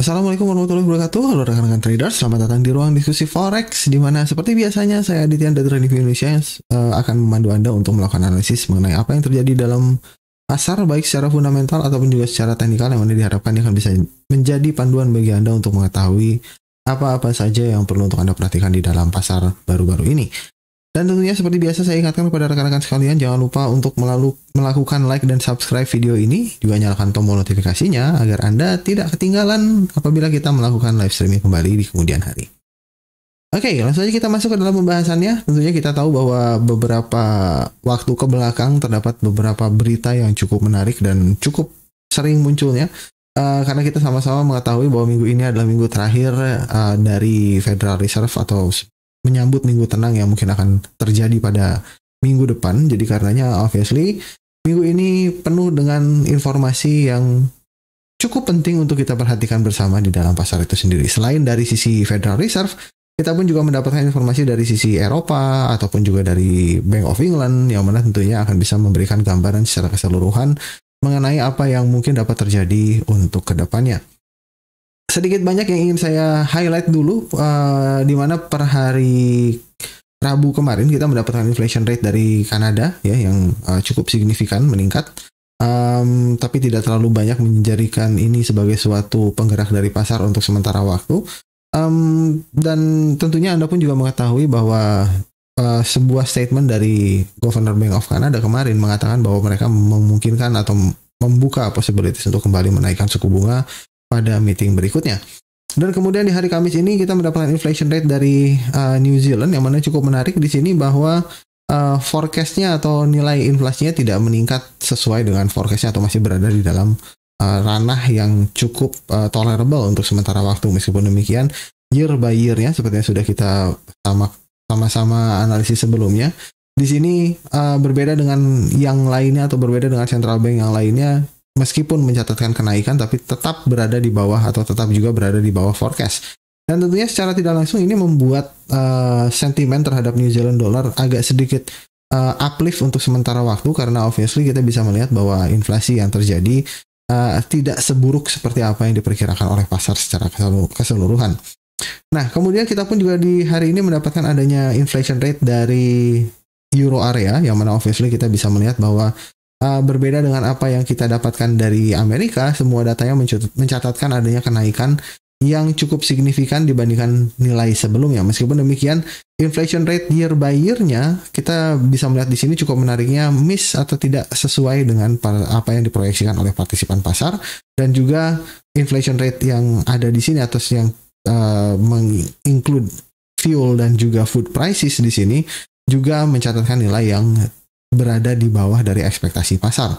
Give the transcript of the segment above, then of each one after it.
Assalamualaikum warahmatullahi wabarakatuh. Halo rekan-rekan traders, selamat datang di ruang diskusi Forex, di mana seperti biasanya saya Aditya dari Trading View Indonesia akan memandu Anda untuk melakukan analisis mengenai apa yang terjadi dalam pasar, baik secara fundamental ataupun juga secara teknikal, yang mana diharapkan akan bisa menjadi panduan bagi Anda untuk mengetahui apa-apa saja yang perlu untuk Anda perhatikan di dalam pasar baru-baru ini. Dan tentunya seperti biasa saya ingatkan kepada rekan-rekan sekalian, jangan lupa untuk melakukan like dan subscribe video ini. Juga nyalakan tombol notifikasinya agar Anda tidak ketinggalan apabila kita melakukan live streaming kembali di kemudian hari. Oke, langsung saja kita masuk ke dalam pembahasannya. Tentunya kita tahu bahwa beberapa waktu ke belakang terdapat beberapa berita yang cukup menarik dan cukup sering munculnya. Karena kita sama-sama mengetahui bahwa minggu ini adalah minggu terakhir dari Federal Reserve atau menyambut minggu tenang yang mungkin akan terjadi pada minggu depan. Jadi karenanya obviously minggu ini penuh dengan informasi yang cukup penting untuk kita perhatikan bersama di dalam pasar itu sendiri. Selain dari sisi Federal Reserve, kita pun juga mendapatkan informasi dari sisi Eropa ataupun juga dari Bank of England, yang mana tentunya akan bisa memberikan gambaran secara keseluruhan mengenai apa yang mungkin dapat terjadi untuk kedepannya. Sedikit banyak yang ingin saya highlight dulu, di mana per hari Rabu kemarin kita mendapatkan inflation rate dari Kanada ya yang cukup signifikan meningkat, tapi tidak terlalu banyak menjadikan ini sebagai suatu penggerak dari pasar untuk sementara waktu. Dan tentunya Anda pun juga mengetahui bahwa sebuah statement dari Governor Bank of Canada kemarin mengatakan bahwa mereka memungkinkan atau membuka possibilities untuk kembali menaikkan suku bunga pada meeting berikutnya. Dan kemudian di hari Kamis ini kita mendapatkan inflation rate dari New Zealand, yang mana cukup menarik di sini bahwa forecastnya atau nilai inflasinya tidak meningkat sesuai dengan forecastnya atau masih berada di dalam ranah yang cukup tolerable untuk sementara waktu. Meskipun demikian, year by year-nya seperti yang sudah kita sama-sama analisis sebelumnya, di sini berbeda dengan yang lainnya atau berbeda dengan central bank yang lainnya. Meskipun mencatatkan kenaikan, tapi tetap berada di bawah atau tetap juga berada di bawah forecast. Dan tentunya secara tidak langsung ini membuat sentimen terhadap New Zealand dollar agak sedikit uplift untuk sementara waktu, karena obviously kita bisa melihat bahwa inflasi yang terjadi tidak seburuk seperti apa yang diperkirakan oleh pasar secara keseluruhan. Nah, kemudian kita pun juga di hari ini mendapatkan adanya inflation rate dari Euro area, yang mana obviously kita bisa melihat bahwa berbeda dengan apa yang kita dapatkan dari Amerika, semua datanya mencatatkan adanya kenaikan yang cukup signifikan dibandingkan nilai sebelumnya. Meskipun demikian, inflation rate year by year-nya kita bisa melihat di sini cukup menariknya miss atau tidak sesuai dengan apa yang diproyeksikan oleh partisipan pasar, dan juga inflation rate yang ada di sini atau yang menginclude fuel dan juga food prices di sini juga mencatatkan nilai yang berada di bawah dari ekspektasi pasar.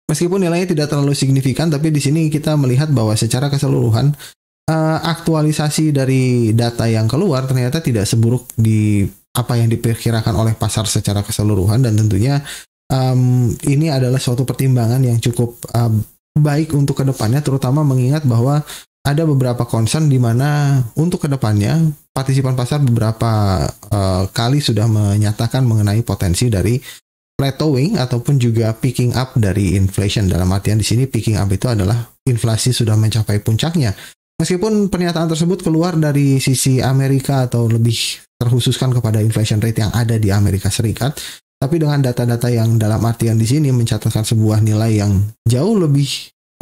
Meskipun nilainya tidak terlalu signifikan, tapi di sini kita melihat bahwa secara keseluruhan aktualisasi dari data yang keluar ternyata tidak seburuk di apa yang diperkirakan oleh pasar secara keseluruhan, dan tentunya ini adalah suatu pertimbangan yang cukup baik untuk kedepannya, terutama mengingat bahwa ada beberapa concern di mana untuk kedepannya partisipan pasar beberapa kali sudah menyatakan mengenai potensi dari plateauing ataupun juga picking up dari inflation. Dalam artian di sini picking up itu adalah inflasi sudah mencapai puncaknya. Meskipun pernyataan tersebut keluar dari sisi Amerika atau lebih terkhususkan kepada inflation rate yang ada di Amerika Serikat, tapi dengan data-data yang dalam artian di sini mencatatkan sebuah nilai yang jauh lebih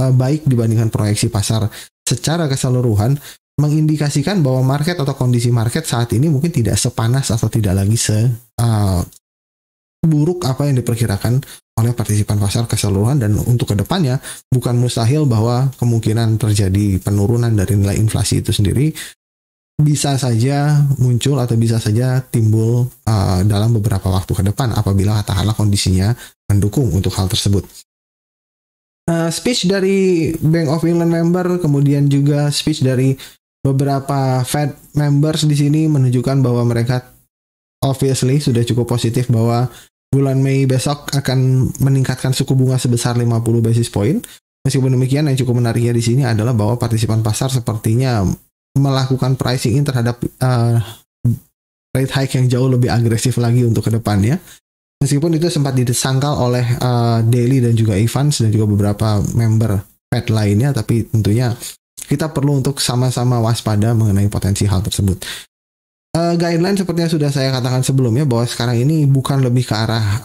baik dibandingkan proyeksi pasar secara keseluruhan, mengindikasikan bahwa market atau kondisi market saat ini mungkin tidak sepanas atau tidak lagi seburuk apa yang diperkirakan oleh partisipan pasar keseluruhan. Dan untuk kedepannya bukan mustahil bahwa kemungkinan terjadi penurunan dari nilai inflasi itu sendiri bisa saja muncul atau bisa saja timbul dalam beberapa waktu ke depan apabila katakanlah kondisinya mendukung untuk hal tersebut. Speech dari Bank of England member, kemudian juga speech dari beberapa Fed members di sini menunjukkan bahwa mereka obviously sudah cukup positif bahwa bulan Mei besok akan meningkatkan suku bunga sebesar 50 basis point. Meskipun demikian, yang cukup menariknya di sini adalah bahwa partisipan pasar sepertinya melakukan pricing in terhadap rate hike yang jauh lebih agresif lagi untuk kedepannya. Meskipun itu sempat disangkal oleh Daly dan juga Evans dan juga beberapa member Fed lainnya, tapi tentunya kita perlu untuk sama-sama waspada mengenai potensi hal tersebut. Guideline seperti yang sudah saya katakan sebelumnya bahwa sekarang ini bukan lebih ke arah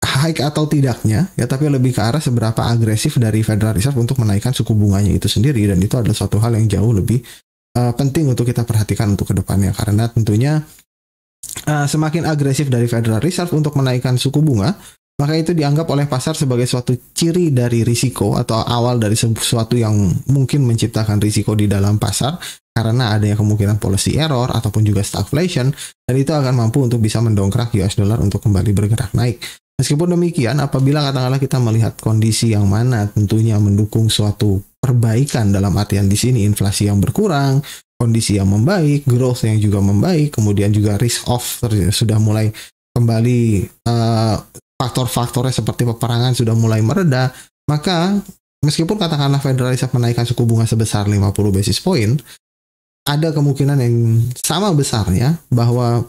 hike atau tidaknya ya, tapi lebih ke arah seberapa agresif dari Federal Reserve untuk menaikkan suku bunganya itu sendiri, dan itu adalah suatu hal yang jauh lebih penting untuk kita perhatikan untuk kedepannya, karena tentunya semakin agresif dari Federal Reserve untuk menaikkan suku bunga, maka itu dianggap oleh pasar sebagai suatu ciri dari risiko atau awal dari sesuatu yang mungkin menciptakan risiko di dalam pasar, karena adanya kemungkinan policy error ataupun juga stagflation, dan itu akan mampu untuk bisa mendongkrak US dollar untuk kembali bergerak naik. Meskipun demikian, apabila katakanlah kita melihat kondisi yang mana tentunya mendukung suatu perbaikan, dalam artian di sini inflasi yang berkurang, kondisi yang membaik, growth yang juga membaik, kemudian juga risk off sudah mulai kembali, faktor-faktornya seperti peperangan sudah mulai mereda, maka meskipun katakanlah Federal Reserve menaikkan suku bunga sebesar 50 basis point, ada kemungkinan yang sama besarnya bahwa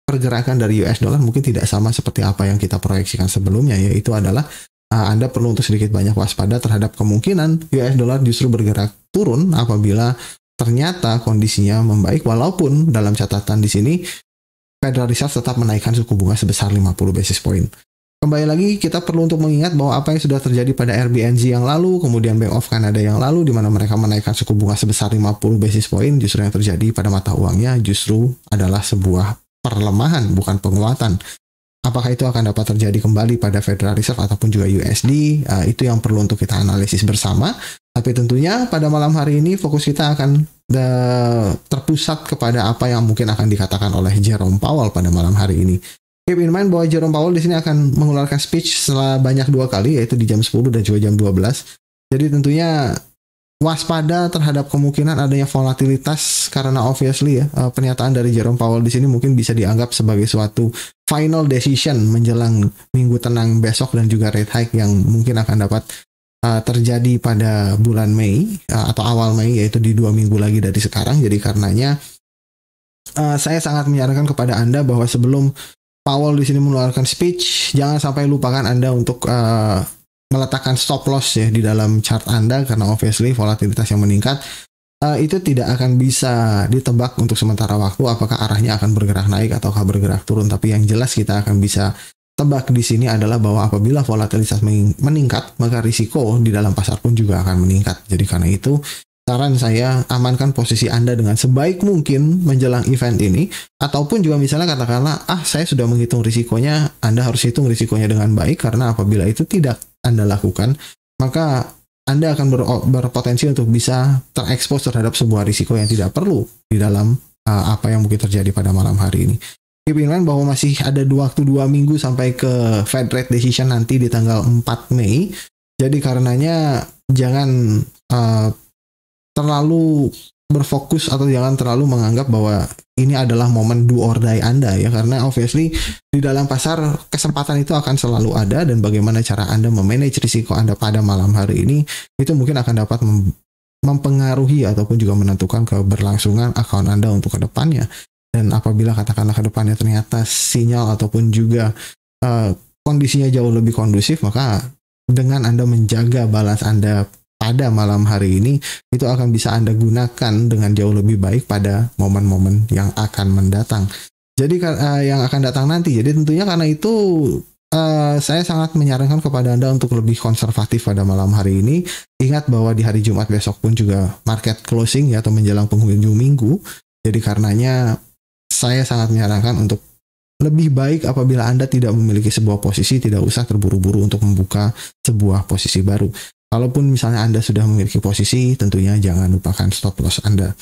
pergerakan dari US dollar mungkin tidak sama seperti apa yang kita proyeksikan sebelumnya, yaitu adalah Anda perlu untuk sedikit banyak waspada terhadap kemungkinan US dollar justru bergerak turun apabila ternyata kondisinya membaik, walaupun dalam catatan di sini Federal Reserve tetap menaikkan suku bunga sebesar 50 basis point. Kembali lagi, kita perlu untuk mengingat bahwa apa yang sudah terjadi pada RBNZ yang lalu, kemudian Bank of Canada yang lalu, di mana mereka menaikkan suku bunga sebesar 50 basis point, justru yang terjadi pada mata uangnya justru adalah sebuah perlemahan, bukan penguatan. Apakah itu akan dapat terjadi kembali pada Federal Reserve ataupun juga USD? Itu yang perlu untuk kita analisis bersama. Tapi tentunya pada malam hari ini fokus kita akan terpusat kepada apa yang mungkin akan dikatakan oleh Jerome Powell pada malam hari ini. Keep in mind bahwa Jerome Powell di sini akan mengeluarkan speech setelah banyak 2 kali, yaitu di jam 10 dan juga jam 12. Jadi tentunya waspada terhadap kemungkinan adanya volatilitas, karena obviously ya, pernyataan dari Jerome Powell di sini mungkin bisa dianggap sebagai suatu final decision menjelang minggu tenang besok, dan juga rate hike yang mungkin akan dapat terjadi pada bulan Mei atau awal Mei, yaitu di 2 minggu lagi dari sekarang. Jadi karenanya saya sangat menyarankan kepada Anda bahwa sebelum Powell di sini mengeluarkan speech, jangan sampai lupakan Anda untuk meletakkan stop loss ya di dalam chart Anda, karena obviously volatilitas yang meningkat itu tidak akan bisa ditebak untuk sementara waktu apakah arahnya akan bergerak naik ataukah bergerak turun. Tapi yang jelas kita akan bisa tebak di sini adalah bahwa apabila volatilitas meningkat, maka risiko di dalam pasar pun juga akan meningkat. Jadi karena itu, saran saya, amankan posisi Anda dengan sebaik mungkin menjelang event ini, ataupun juga misalnya katakanlah, saya sudah menghitung risikonya, Anda harus hitung risikonya dengan baik, karena apabila itu tidak Anda lakukan, maka Anda akan berpotensi untuk bisa terekspos terhadap sebuah risiko yang tidak perlu di dalam apa yang mungkin terjadi pada malam hari ini. Keep in mind bahwa masih ada waktu 2 minggu sampai ke Fed rate decision nanti di tanggal 4 Mei. Jadi karenanya jangan terlalu berfokus atau jangan terlalu menganggap bahwa ini adalah momen do or die Anda ya, karena obviously di dalam pasar kesempatan itu akan selalu ada, dan bagaimana cara Anda memanage risiko Anda pada malam hari ini itu mungkin akan dapat mempengaruhi ataupun juga menentukan keberlangsungan akun Anda untuk kedepannya. Dan apabila katakanlah kedepannya ternyata sinyal ataupun juga kondisinya jauh lebih kondusif, maka dengan Anda menjaga balance Anda pada malam hari ini, itu akan bisa Anda gunakan dengan jauh lebih baik pada momen-momen yang akan mendatang. Jadi yang akan datang nanti. Jadi tentunya karena itu saya sangat menyarankan kepada Anda untuk lebih konservatif pada malam hari ini. Ingat bahwa di hari Jumat besok pun juga market closing ya, atau menjelang penghujung minggu. Jadi karenanya saya sangat menyarankan untuk lebih baik apabila Anda tidak memiliki sebuah posisi, tidak usah terburu-buru untuk membuka sebuah posisi baru. Kalaupun misalnya Anda sudah memiliki posisi, tentunya jangan lupakan stop loss Anda.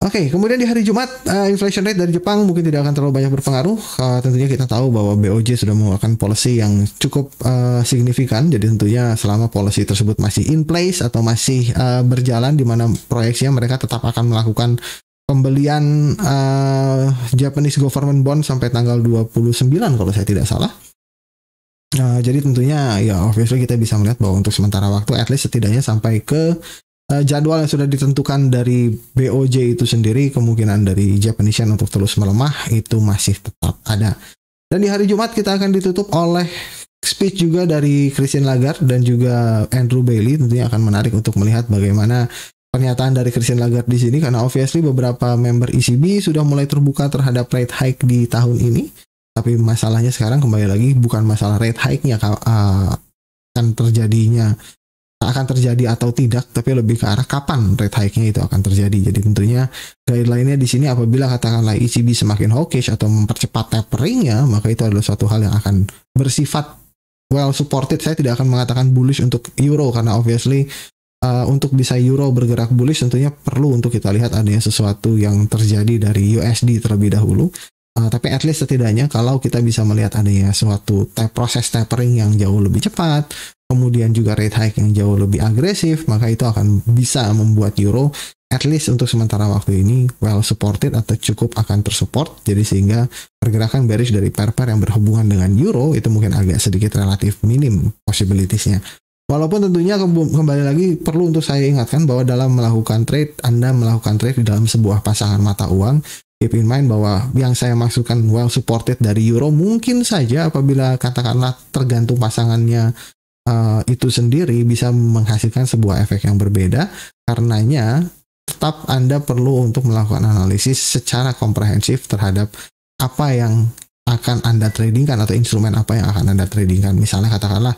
Oke, kemudian di hari Jumat, inflation rate dari Jepang mungkin tidak akan terlalu banyak berpengaruh. Tentunya kita tahu bahwa BOJ sudah mengeluarkan policy yang cukup signifikan. Jadi tentunya selama policy tersebut masih in place atau masih berjalan, di mana proyeksinya mereka tetap akan melakukan pembelian Japanese government bond sampai tanggal 29 kalau saya tidak salah. Jadi tentunya ya obviously kita bisa melihat bahwa untuk sementara waktu at least setidaknya sampai ke jadwal yang sudah ditentukan dari BOJ itu sendiri, kemungkinan dari Japanese yen untuk terus melemah itu masih tetap ada. Dan di hari Jumat kita akan ditutup oleh speech juga dari Christine Lagarde dan juga Andrew Bailey tentunya akan menarik untuk melihat bagaimana pernyataan dari Christine Lagarde di sini, karena obviously beberapa member ECB sudah mulai terbuka terhadap rate hike di tahun ini. Tapi masalahnya sekarang kembali lagi bukan masalah rate hike-nya akan terjadi atau tidak, tapi lebih ke arah kapan rate hike-nya itu akan terjadi. Jadi tentunya guideline-nya di sini apabila katakanlah ECB semakin hawkish atau mempercepat tapering-nya, maka itu adalah suatu hal yang akan bersifat well supported. Saya tidak akan mengatakan bullish untuk euro, karena obviously untuk bisa euro bergerak bullish tentunya perlu untuk kita lihat adanya sesuatu yang terjadi dari USD terlebih dahulu. Tapi at least setidaknya kalau kita bisa melihat adanya suatu proses tapering yang jauh lebih cepat, kemudian juga rate hike yang jauh lebih agresif, maka itu akan bisa membuat euro at least untuk sementara waktu ini well supported atau cukup akan tersupport. Jadi sehingga pergerakan bearish dari pair-pair yang berhubungan dengan euro itu mungkin agak sedikit relatif minim possibilities-nya. Walaupun tentunya kembali lagi perlu untuk saya ingatkan bahwa dalam melakukan trade, Anda melakukan trade di dalam sebuah pasangan mata uang, keep in mind bahwa yang saya maksudkan well supported dari euro mungkin saja apabila katakanlah tergantung pasangannya itu sendiri bisa menghasilkan sebuah efek yang berbeda. Karenanya tetap Anda perlu untuk melakukan analisis secara komprehensif terhadap apa yang akan Anda tradingkan atau instrumen apa yang akan Anda tradingkan. Misalnya katakanlah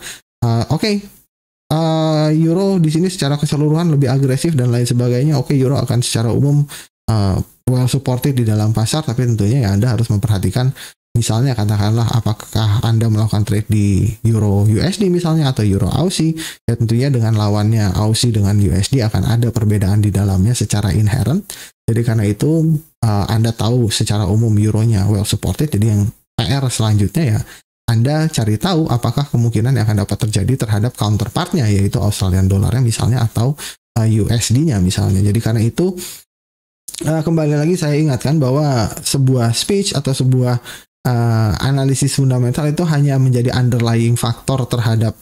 euro di sini secara keseluruhan lebih agresif dan lain sebagainya. Euro akan secara umum well supported di dalam pasar, tapi tentunya ya Anda harus memperhatikan misalnya katakanlah apakah Anda melakukan trade di euro USD misalnya atau euro Aussie, ya tentunya dengan lawannya Aussie dengan USD akan ada perbedaan di dalamnya secara inherent. Jadi karena itu Anda tahu secara umum euronya well supported, jadi yang PR selanjutnya ya Anda cari tahu apakah kemungkinan yang akan dapat terjadi terhadap counterpartnya, yaitu Australian dollarnya misalnya atau USD-nya misalnya. Jadi karena itu kembali lagi saya ingatkan bahwa sebuah speech atau sebuah analisis fundamental itu hanya menjadi underlying faktor terhadap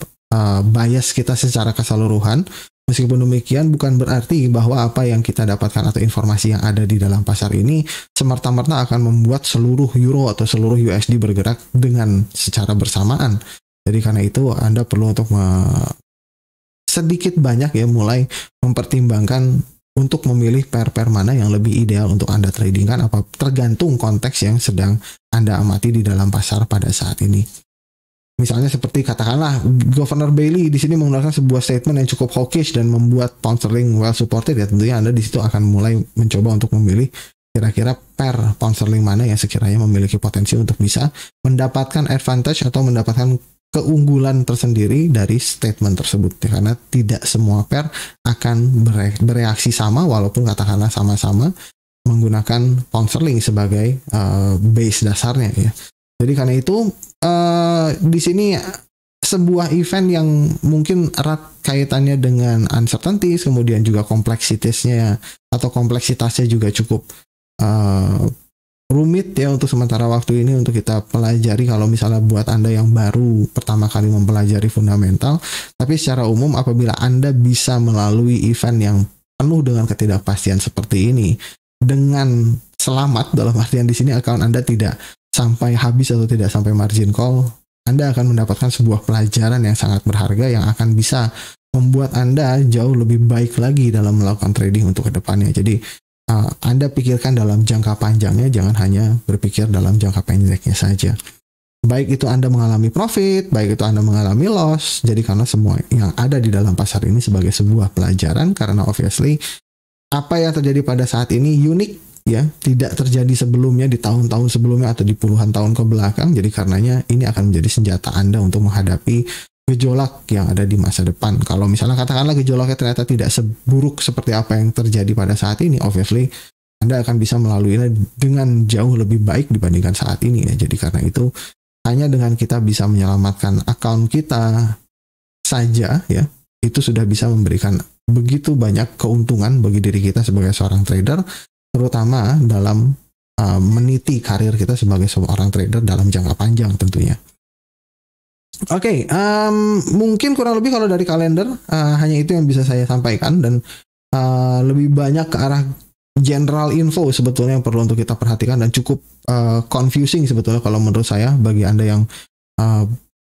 bias kita secara keseluruhan. Meskipun demikian bukan berarti bahwa apa yang kita dapatkan atau informasi yang ada di dalam pasar ini semerta-merta akan membuat seluruh euro atau seluruh USD bergerak dengan secara bersamaan. Jadi karena itu Anda perlu untuk sedikit banyak ya mulai mempertimbangkan untuk memilih pair-pair mana yang lebih ideal untuk Anda tradingkan, apa tergantung konteks yang sedang Anda amati di dalam pasar pada saat ini. Misalnya seperti katakanlah Governor Bailey di sini menggunakan sebuah statement yang cukup hawkish dan membuat pound sterling well supported, ya tentunya Anda di situ akan mulai mencoba untuk memilih kira-kira pair pound sterling mana yang sekiranya memiliki potensi untuk bisa mendapatkan advantage atau mendapatkan keunggulan tersendiri dari statement tersebut, ya, karena tidak semua pair akan bereaksi sama walaupun katakanlah sama-sama menggunakan pound sterling sebagai base dasarnya ya. Jadi karena itu di sini sebuah event yang mungkin erat kaitannya dengan uncertainties, kemudian juga kompleksitasnya juga cukup rumit ya untuk sementara waktu ini untuk kita pelajari kalau misalnya buat Anda yang baru pertama kali mempelajari fundamental. Tapi secara umum apabila Anda bisa melalui event yang penuh dengan ketidakpastian seperti ini dengan selamat, dalam artian di sini account Anda tidak sampai habis atau tidak sampai margin call, Anda akan mendapatkan sebuah pelajaran yang sangat berharga yang akan bisa membuat Anda jauh lebih baik lagi dalam melakukan trading untuk kedepannya. Jadi Anda pikirkan dalam jangka panjangnya, jangan hanya berpikir dalam jangka pendeknya saja. Baik itu Anda mengalami profit, baik itu Anda mengalami loss. Jadi karena semua yang ada di dalam pasar ini sebagai sebuah pelajaran, karena obviously apa yang terjadi pada saat ini unik ya, tidak terjadi sebelumnya di tahun-tahun sebelumnya atau di puluhan tahun ke belakang. Jadi karenanya ini akan menjadi senjata Anda untuk menghadapi gejolak yang ada di masa depan. Kalau misalnya katakanlah gejolaknya ternyata tidak seburuk seperti apa yang terjadi pada saat ini, obviously Anda akan bisa melaluinya dengan jauh lebih baik dibandingkan saat ini ya. Jadi karena itu hanya dengan kita bisa menyelamatkan account kita saja ya, itu sudah bisa memberikan begitu banyak keuntungan bagi diri kita sebagai seorang trader, terutama dalam meniti karir kita sebagai seorang trader dalam jangka panjang tentunya. Oke, mungkin kurang lebih kalau dari kalender hanya itu yang bisa saya sampaikan, dan lebih banyak ke arah general info sebetulnya yang perlu untuk kita perhatikan dan cukup confusing sebetulnya kalau menurut saya bagi Anda yang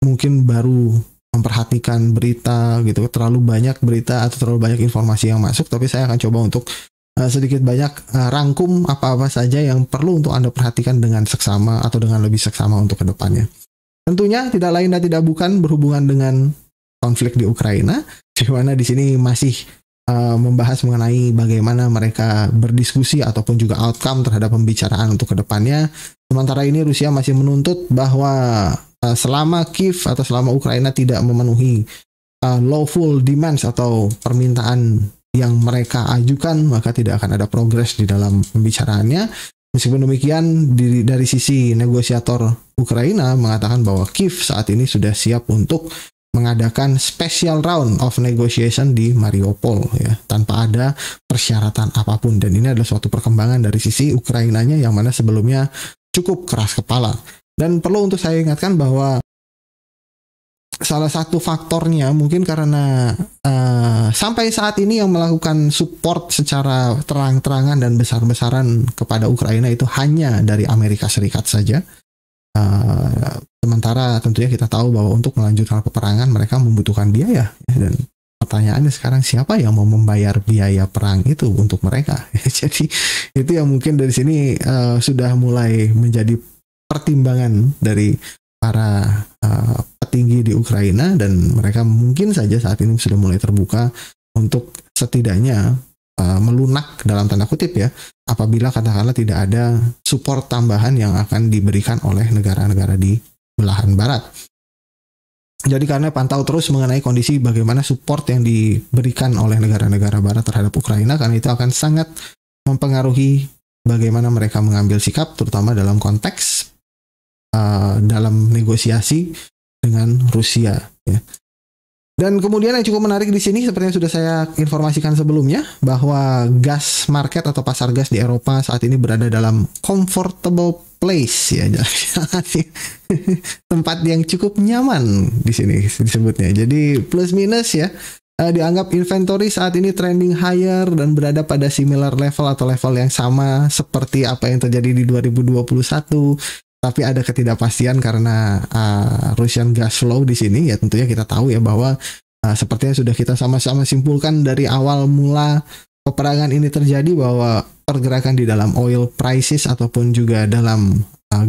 mungkin baru memperhatikan berita gitu, terlalu banyak berita atau terlalu banyak informasi yang masuk, tapi saya akan coba untuk sedikit banyak rangkum apa-apa saja yang perlu untuk Anda perhatikan dengan seksama atau dengan lebih seksama untuk kedepannya. Tentunya tidak lain dan tidak bukan berhubungan dengan konflik di Ukraina, di mana di sini masih membahas mengenai bagaimana mereka berdiskusi ataupun juga outcome terhadap pembicaraan untuk kedepannya. Sementara ini Rusia masih menuntut bahwa selama Kiev atau selama Ukraina tidak memenuhi lawful demands atau permintaan yang mereka ajukan, maka tidak akan ada progres di dalam pembicaraannya. Meskipun demikian, dari sisi negosiator Ukraina mengatakan bahwa Kiev saat ini sudah siap untuk mengadakan special round of negotiation di Mariupol ya, tanpa ada persyaratan apapun. Dan ini adalah suatu perkembangan dari sisi Ukrainanya yang mana sebelumnya cukup keras kepala. Dan perlu untuk saya ingatkan bahwa salah satu faktornya mungkin karena sampai saat ini yang melakukan support secara terang-terangan dan besar-besaran kepada Ukraina itu hanya dari Amerika Serikat saja. Sementara tentunya kita tahu bahwa untuk melanjutkan peperangan mereka membutuhkan biaya ya, dan pertanyaannya sekarang siapa yang mau membayar biaya perang itu untuk mereka. Jadi itu yang mungkin dari sini sudah mulai menjadi pertimbangan dari para petinggi di Ukraina, dan mereka mungkin saja saat ini sudah mulai terbuka untuk setidaknya melunak dalam tanda kutip ya, apabila katakanlah tidak ada support tambahan yang akan diberikan oleh negara-negara di belahan barat. Jadi karena pantau terus mengenai kondisi bagaimana support yang diberikan oleh negara-negara barat terhadap Ukraina, karena itu akan sangat mempengaruhi bagaimana mereka mengambil sikap, terutama dalam konteks dalam negosiasi dengan Rusia ya. Dan kemudian yang cukup menarik di sini seperti yang sudah saya informasikan sebelumnya, bahwa gas market atau pasar gas di Eropa saat ini berada dalam comfortable place ya, tempat yang cukup nyaman di sini disebutnya. Jadi plus minus ya, dianggap inventory saat ini trending higher dan berada pada similar level atau level yang sama seperti apa yang terjadi di 2021. Tapi ada ketidakpastian karena Russian gas flow di sini ya, tentunya kita tahu ya bahwa seperti yang sudah kita sama-sama simpulkan dari awal mula peperangan ini terjadi, bahwa pergerakan di dalam oil prices ataupun juga dalam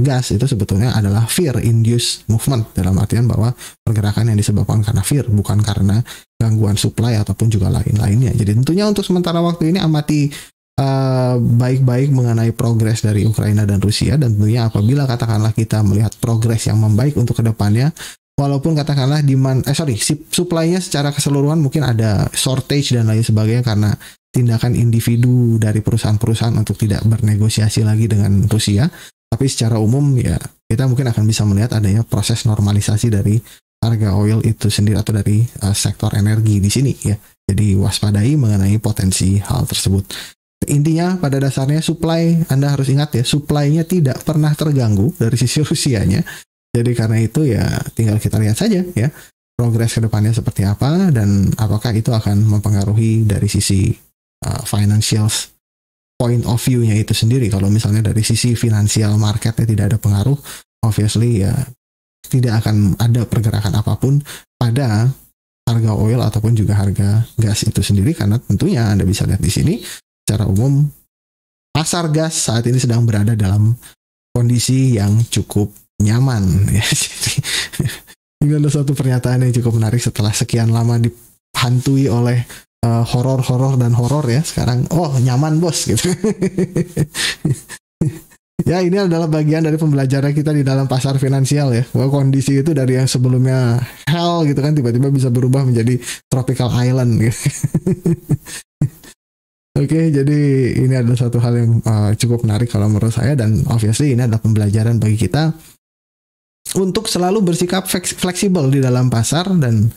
gas itu sebetulnya adalah fear induced movement, dalam artian bahwa pergerakan yang disebabkan karena fear, bukan karena gangguan supply ataupun juga lain-lainnya. Jadi tentunya untuk sementara waktu ini amati baik-baik mengenai progres dari Ukraina dan Rusia, dan tentunya apabila katakanlah kita melihat progres yang membaik untuk kedepannya, walaupun katakanlah supply-nya secara keseluruhan mungkin ada shortage dan lain sebagainya karena tindakan individu dari perusahaan-perusahaan untuk tidak bernegosiasi lagi dengan Rusia, tapi secara umum ya kita mungkin akan bisa melihat adanya proses normalisasi dari harga oil itu sendiri atau dari sektor energi di sini ya. Jadi waspadai mengenai potensi hal tersebut. Intinya pada dasarnya supply, Anda harus ingat ya, supply-nya tidak pernah terganggu dari sisi Rusianya. Jadi karena itu ya tinggal kita lihat saja ya progres ke depannya seperti apa, dan apakah itu akan mempengaruhi dari sisi financial point of view-nya itu sendiri. Kalau misalnya dari sisi financial market-nya tidak ada pengaruh, obviously ya tidak akan ada pergerakan apapun pada harga oil ataupun juga harga gas itu sendiri, karena tentunya Anda bisa lihat di sini secara umum pasar gas saat ini sedang berada dalam kondisi yang cukup nyaman ya. Ini adalah suatu pernyataan yang cukup menarik setelah sekian lama dihantui oleh horor dan horor ya. Sekarang nyaman bos gitu. Ya ini adalah bagian dari pembelajaran kita di dalam pasar finansial ya, bahwa kondisi itu dari yang sebelumnya hell gitu kan tiba-tiba bisa berubah menjadi tropical island gitu. Oke, jadi ini adalah satu hal yang cukup menarik kalau menurut saya, dan obviously ini adalah pembelajaran bagi kita untuk selalu bersikap fleksibel di dalam pasar dan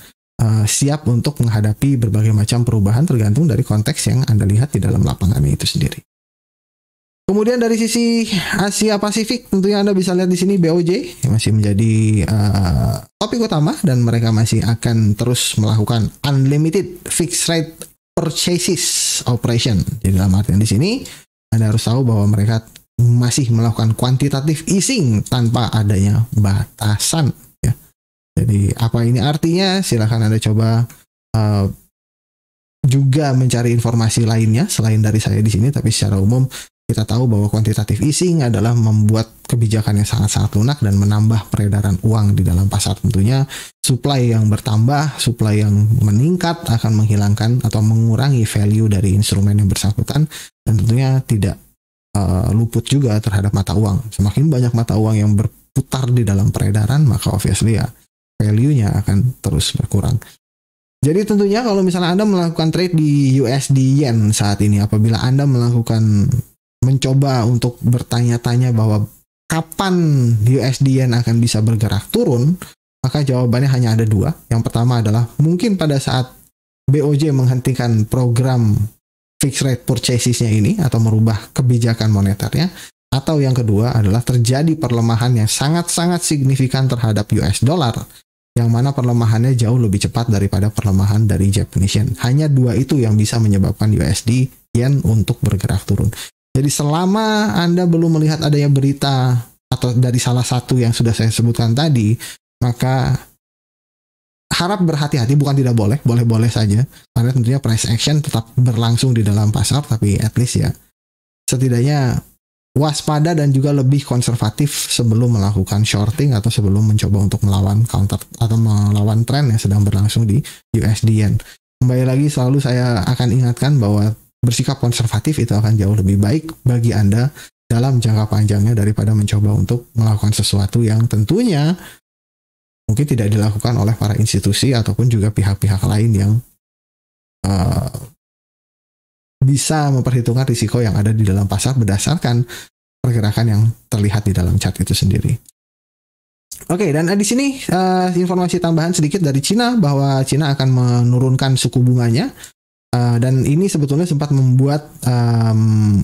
siap untuk menghadapi berbagai macam perubahan tergantung dari konteks yang Anda lihat di dalam lapangannya itu sendiri. Kemudian dari sisi Asia Pasifik, tentunya Anda bisa lihat di sini BOJ masih menjadi topik utama, dan mereka masih akan terus melakukan unlimited fixed rate purchases operation. Jadi dalam artian di sini Anda harus tahu bahwa mereka masih melakukan quantitative easing tanpa adanya batasan ya. Jadi apa ini artinya? Silahkan Anda coba juga mencari informasi lainnya selain dari saya di sini, tapi secara umum kita tahu bahwa quantitative easing adalah membuat kebijakan yang sangat-sangat lunak dan menambah peredaran uang di dalam pasar. Tentunya supply yang bertambah, supply yang meningkat akan menghilangkan atau mengurangi value dari instrumen yang bersangkutan, dan tentunya tidak luput juga terhadap mata uang. Semakin banyak mata uang yang berputar di dalam peredaran, maka obviously ya value-nya akan terus berkurang. Jadi tentunya kalau misalnya Anda melakukan trade di USD Yen saat ini, apabila Anda mencoba untuk bertanya-tanya bahwa kapan USD Yen akan bisa bergerak turun, maka jawabannya hanya ada dua. Yang pertama adalah mungkin pada saat BOJ menghentikan program fixed rate purchases-nya ini atau merubah kebijakan moneternya, atau yang kedua adalah terjadi perlemahan yang sangat-sangat signifikan terhadap US dollar, yang mana perlemahannya jauh lebih cepat daripada perlemahan dari Japanese Yen. Hanya dua itu yang bisa menyebabkan USD Yen untuk bergerak turun. Jadi selama Anda belum melihat adanya berita atau dari salah satu yang sudah saya sebutkan tadi, maka harap berhati-hati, bukan tidak boleh, boleh-boleh saja. Karena tentunya price action tetap berlangsung di dalam pasar, tapi at least ya setidaknya waspada dan juga lebih konservatif sebelum melakukan shorting atau sebelum mencoba untuk melawan counter atau melawan tren yang sedang berlangsung di USD Yen. Kembali lagi selalu saya akan ingatkan bahwa bersikap konservatif itu akan jauh lebih baik bagi Anda dalam jangka panjangnya daripada mencoba untuk melakukan sesuatu yang tentunya mungkin tidak dilakukan oleh para institusi ataupun juga pihak-pihak lain yang bisa memperhitungkan risiko yang ada di dalam pasar berdasarkan pergerakan yang terlihat di dalam chart itu sendiri. Oke, dan di sini informasi tambahan sedikit dari Cina bahwa Cina akan menurunkan suku bunganya. Dan ini sebetulnya sempat membuat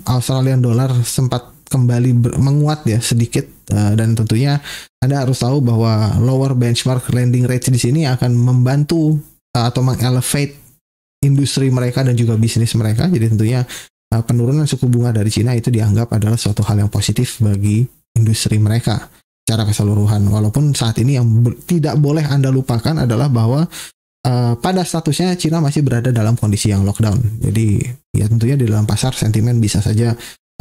Australian dollar sempat kembali menguat ya sedikit, dan tentunya Anda harus tahu bahwa lower benchmark lending rates di sini akan membantu atau mengelevate industri mereka dan juga bisnis mereka. Jadi tentunya penurunan suku bunga dari Cina itu dianggap adalah suatu hal yang positif bagi industri mereka secara keseluruhan. Walaupun saat ini yang tidak boleh Anda lupakan adalah bahwa pada statusnya Cina masih berada dalam kondisi yang lockdown. Jadi ya tentunya di dalam pasar sentimen bisa saja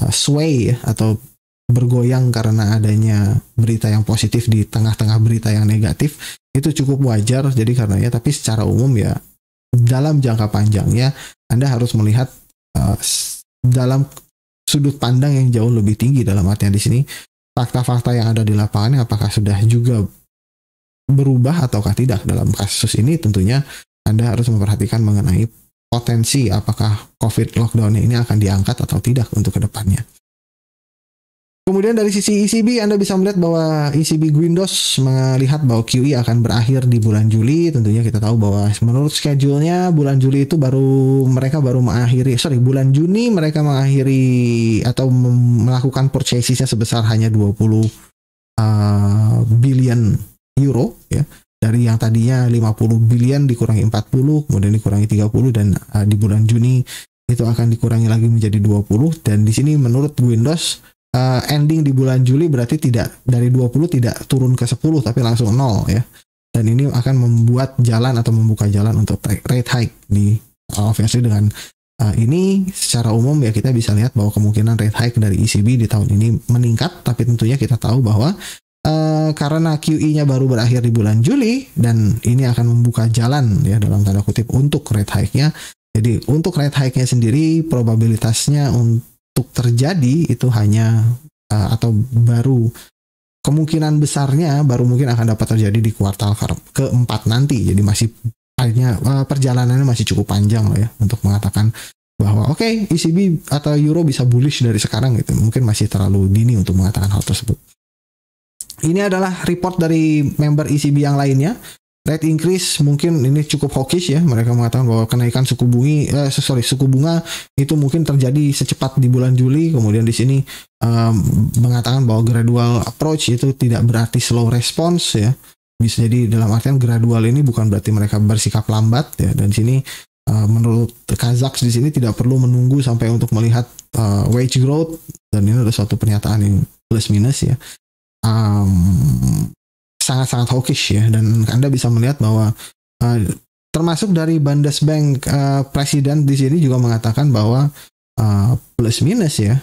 sway atau bergoyang karena adanya berita yang positif di tengah-tengah berita yang negatif. Itu cukup wajar jadi karenanya, tapi secara umum ya dalam jangka panjangnya Anda harus melihat dalam sudut pandang yang jauh lebih tinggi, dalam artian di sini fakta-fakta yang ada di lapangan apakah sudah juga berubah ataukah tidak. Dalam kasus ini tentunya Anda harus memperhatikan mengenai potensi apakah COVID lockdown ini akan diangkat atau tidak untuk kedepannya. Kemudian dari sisi ECB Anda bisa melihat bahwa ECB Guindos melihat bahwa QE akan berakhir di bulan Juli. Tentunya kita tahu bahwa menurut schedule-nya bulan Juli itu bulan Juni mereka mengakhiri atau melakukan purchases-nya sebesar hanya 20 billion euro ya, dari yang tadinya 50 billion dikurangi 40, kemudian dikurangi 30, dan di bulan Juni itu akan dikurangi lagi menjadi 20. Dan di sini menurut Windows ending di bulan Juli berarti tidak dari 20 tidak turun ke 10 tapi langsung 0 ya. Dan ini akan membuat jalan atau membuka jalan untuk rate hike di obviously dengan ini secara umum ya kita bisa lihat bahwa kemungkinan rate hike dari ECB di tahun ini meningkat, tapi tentunya kita tahu bahwa karena QE-nya baru berakhir di bulan Juli dan ini akan membuka jalan ya dalam tanda kutip untuk rate hike-nya. Jadi untuk rate hike-nya sendiri probabilitasnya untuk terjadi itu hanya atau baru kemungkinan besarnya baru mungkin akan dapat terjadi di kuartal keempat nanti. Jadi masih hanya perjalanannya masih cukup panjang loh ya untuk mengatakan bahwa oke, ECB atau Euro bisa bullish dari sekarang gitu. Mungkin masih terlalu dini untuk mengatakan hal tersebut. Ini adalah report dari member ECB yang lainnya. Rate increase mungkin ini cukup hawkish ya. Mereka mengatakan bahwa kenaikan suku bunga itu mungkin terjadi secepat di bulan Juli. Kemudian di sini mengatakan bahwa gradual approach itu tidak berarti slow response ya. Bisa jadi dalam artian gradual ini bukan berarti mereka bersikap lambat ya. Dan di sini menurut Kazaks di sini tidak perlu menunggu sampai untuk melihat wage growth, dan ini adalah suatu pernyataan yang plus minus ya. sangat-sangat hawkish ya, dan Anda bisa melihat bahwa termasuk dari Bundesbank presiden di sini juga mengatakan bahwa plus minus ya,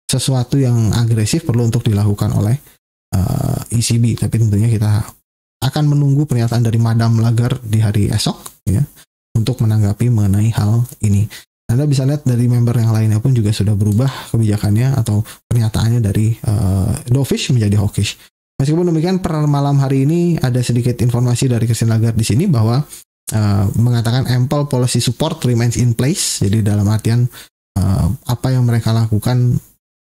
sesuatu yang agresif perlu untuk dilakukan oleh ECB, tapi tentunya kita akan menunggu pernyataan dari Madame Lagarde di hari esok ya untuk menanggapi mengenai hal ini. Anda bisa lihat dari member yang lainnya pun juga sudah berubah kebijakannya atau pernyataannya dari dovish menjadi hawkish. Meskipun demikian, per malam hari ini ada sedikit informasi dari Christine Lagarde di sini bahwa mengatakan ample policy support remains in place. Jadi dalam artian apa yang mereka lakukan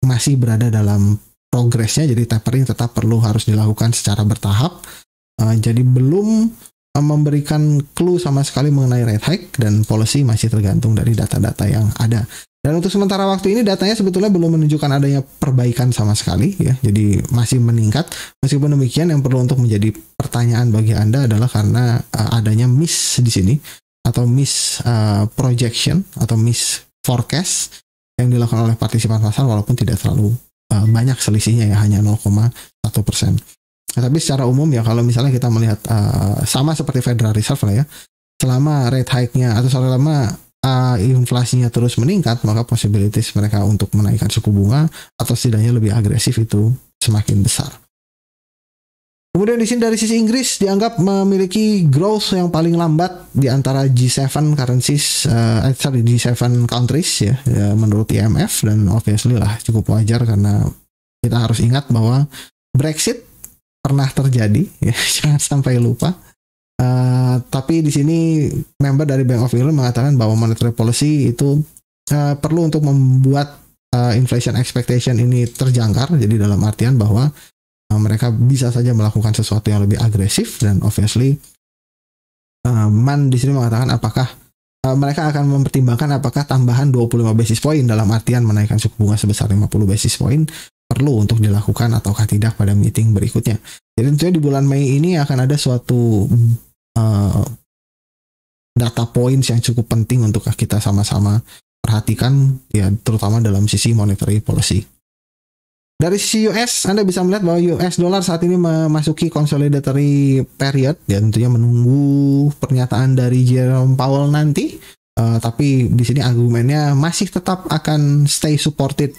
masih berada dalam progresnya, jadi tapering tetap harus dilakukan secara bertahap. Jadi belum memberikan clue sama sekali mengenai rate hike, dan policy masih tergantung dari data-data yang ada. Dan untuk sementara waktu ini datanya sebetulnya belum menunjukkan adanya perbaikan sama sekali ya. Jadi masih meningkat. Meskipun demikian, yang perlu untuk menjadi pertanyaan bagi Anda adalah karena adanya miss di sini atau miss projection atau miss forecast yang dilakukan oleh partisipan pasar, walaupun tidak terlalu banyak selisihnya ya, hanya 0,1%. Nah, tapi secara umum ya, kalau misalnya kita melihat sama seperti Federal Reserve lah ya, selama rate hike-nya atau selama inflasinya terus meningkat, maka possibilities mereka untuk menaikkan suku bunga atau setidaknya lebih agresif itu semakin besar. Kemudian di sini dari sisi Inggris dianggap memiliki growth yang paling lambat di antara G7 currencies, G7 countries ya, menurut IMF, dan obviously lah cukup wajar karena kita harus ingat bahwa Brexit pernah terjadi ya, jangan sampai lupa. Tapi di sini member dari Bank of England mengatakan bahwa monetary policy itu perlu untuk membuat inflation expectation ini terjangkar. Jadi dalam artian bahwa mereka bisa saja melakukan sesuatu yang lebih agresif, dan obviously Man di sini mengatakan apakah mereka akan mempertimbangkan apakah tambahan 25 basis point dalam artian menaikkan suku bunga sebesar 50 basis point perlu untuk dilakukan ataukah tidak pada meeting berikutnya. Jadi tentunya di bulan Mei ini akan ada suatu data points yang cukup penting untuk kita sama-sama perhatikan ya, terutama dalam sisi monetary policy. Dari sisi US, Anda bisa melihat bahwa US dollar saat ini memasuki consolidatory period ya, tentunya menunggu pernyataan dari Jerome Powell nanti. Tapi di sini argumennya masih tetap akan stay supported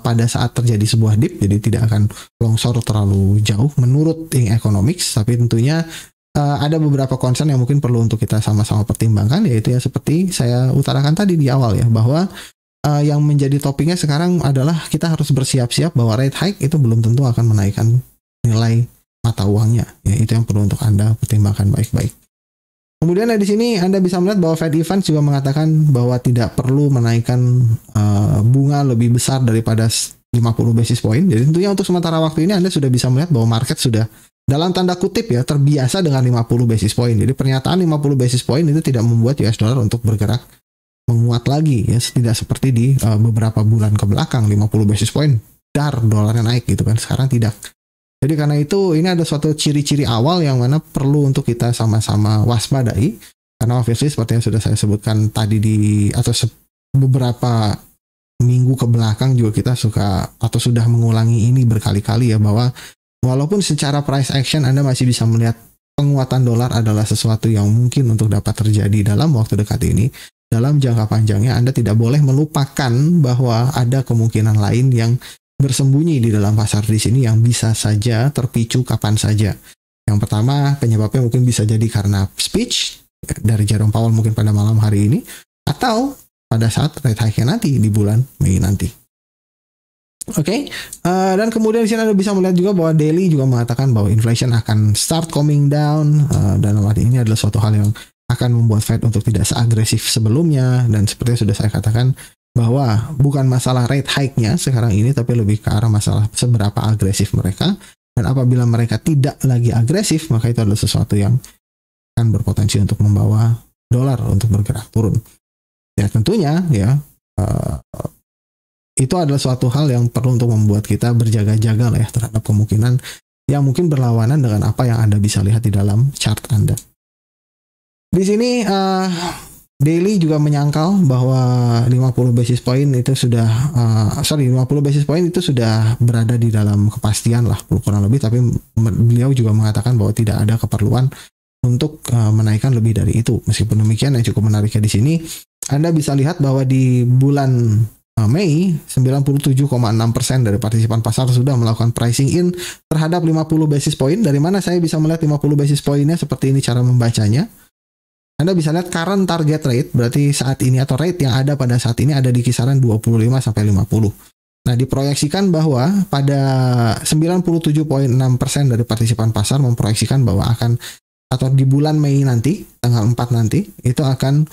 pada saat terjadi sebuah dip, jadi tidak akan longsor terlalu jauh menurut economics. Tapi tentunya ada beberapa concern yang mungkin perlu untuk kita sama-sama pertimbangkan, yaitu ya seperti saya utarakan tadi di awal ya, bahwa yang menjadi topiknya sekarang adalah kita harus bersiap-siap bahwa rate hike itu belum tentu akan menaikkan nilai mata uangnya ya, itu yang perlu untuk Anda pertimbangkan baik-baik. Kemudian di sini Anda bisa melihat bahwa Fed Evans juga mengatakan bahwa tidak perlu menaikkan bunga lebih besar daripada 50 basis point. Jadi tentunya untuk sementara waktu ini Anda sudah bisa melihat bahwa market sudah dalam tanda kutip ya terbiasa dengan 50 basis point. Jadi pernyataan 50 basis point itu tidak membuat US dollar untuk bergerak menguat lagi ya, tidak seperti di beberapa bulan ke belakang 50 basis point dolarnya naik gitu kan. Sekarang tidak. Jadi karena itu ini ada suatu ciri-ciri awal yang mana perlu untuk kita sama-sama waspadai, karena obviously seperti yang sudah saya sebutkan tadi beberapa minggu ke belakang juga kita suka atau sudah mengulangi ini berkali-kali ya, bahwa walaupun secara price action Anda masih bisa melihat penguatan dolar adalah sesuatu yang mungkin untuk dapat terjadi dalam waktu dekat ini, dalam jangka panjangnya Anda tidak boleh melupakan bahwa ada kemungkinan lain yang bersembunyi di dalam pasar di sini yang bisa saja terpicu kapan saja. Yang pertama, penyebabnya mungkin bisa jadi karena speech dari Jerome Powell mungkin pada malam hari ini, atau pada saat rate hike-nya nanti di bulan Mei nanti. Oke, dan kemudian di sini Anda bisa melihat juga bahwa Daily juga mengatakan bahwa inflation akan start coming down, dan ini adalah suatu hal yang akan membuat Fed untuk tidak seagresif sebelumnya. Dan seperti yang sudah saya katakan, bahwa bukan masalah rate hike-nya sekarang ini, tapi lebih ke arah masalah seberapa agresif mereka. Dan apabila mereka tidak lagi agresif, maka itu adalah sesuatu yang akan berpotensi untuk membawa dolar untuk bergerak turun. Ya tentunya ya, itu adalah suatu hal yang perlu untuk membuat kita berjaga-jaga lah ya terhadap kemungkinan yang mungkin berlawanan dengan apa yang Anda bisa lihat di dalam chart Anda. Di sini Daily juga menyangkal bahwa 50 basis point itu sudah 50 basis point itu sudah berada di dalam kepastian lah kurang lebih, tapi beliau juga mengatakan bahwa tidak ada keperluan untuk menaikkan lebih dari itu. Meskipun demikian, yang cukup menariknya di sini Anda bisa lihat bahwa di bulan Mei 97,6% dari partisipan pasar sudah melakukan pricing in terhadap 50 basis point. Dari mana saya bisa melihat 50 basis pointnya? Seperti ini cara membacanya. Anda bisa lihat current target rate, berarti saat ini atau rate yang ada pada saat ini ada di kisaran 25 sampai 50. Nah, diproyeksikan bahwa pada 97,6% dari partisipan pasar memproyeksikan bahwa akan, atau di bulan Mei nanti, tanggal 4 nanti, itu akan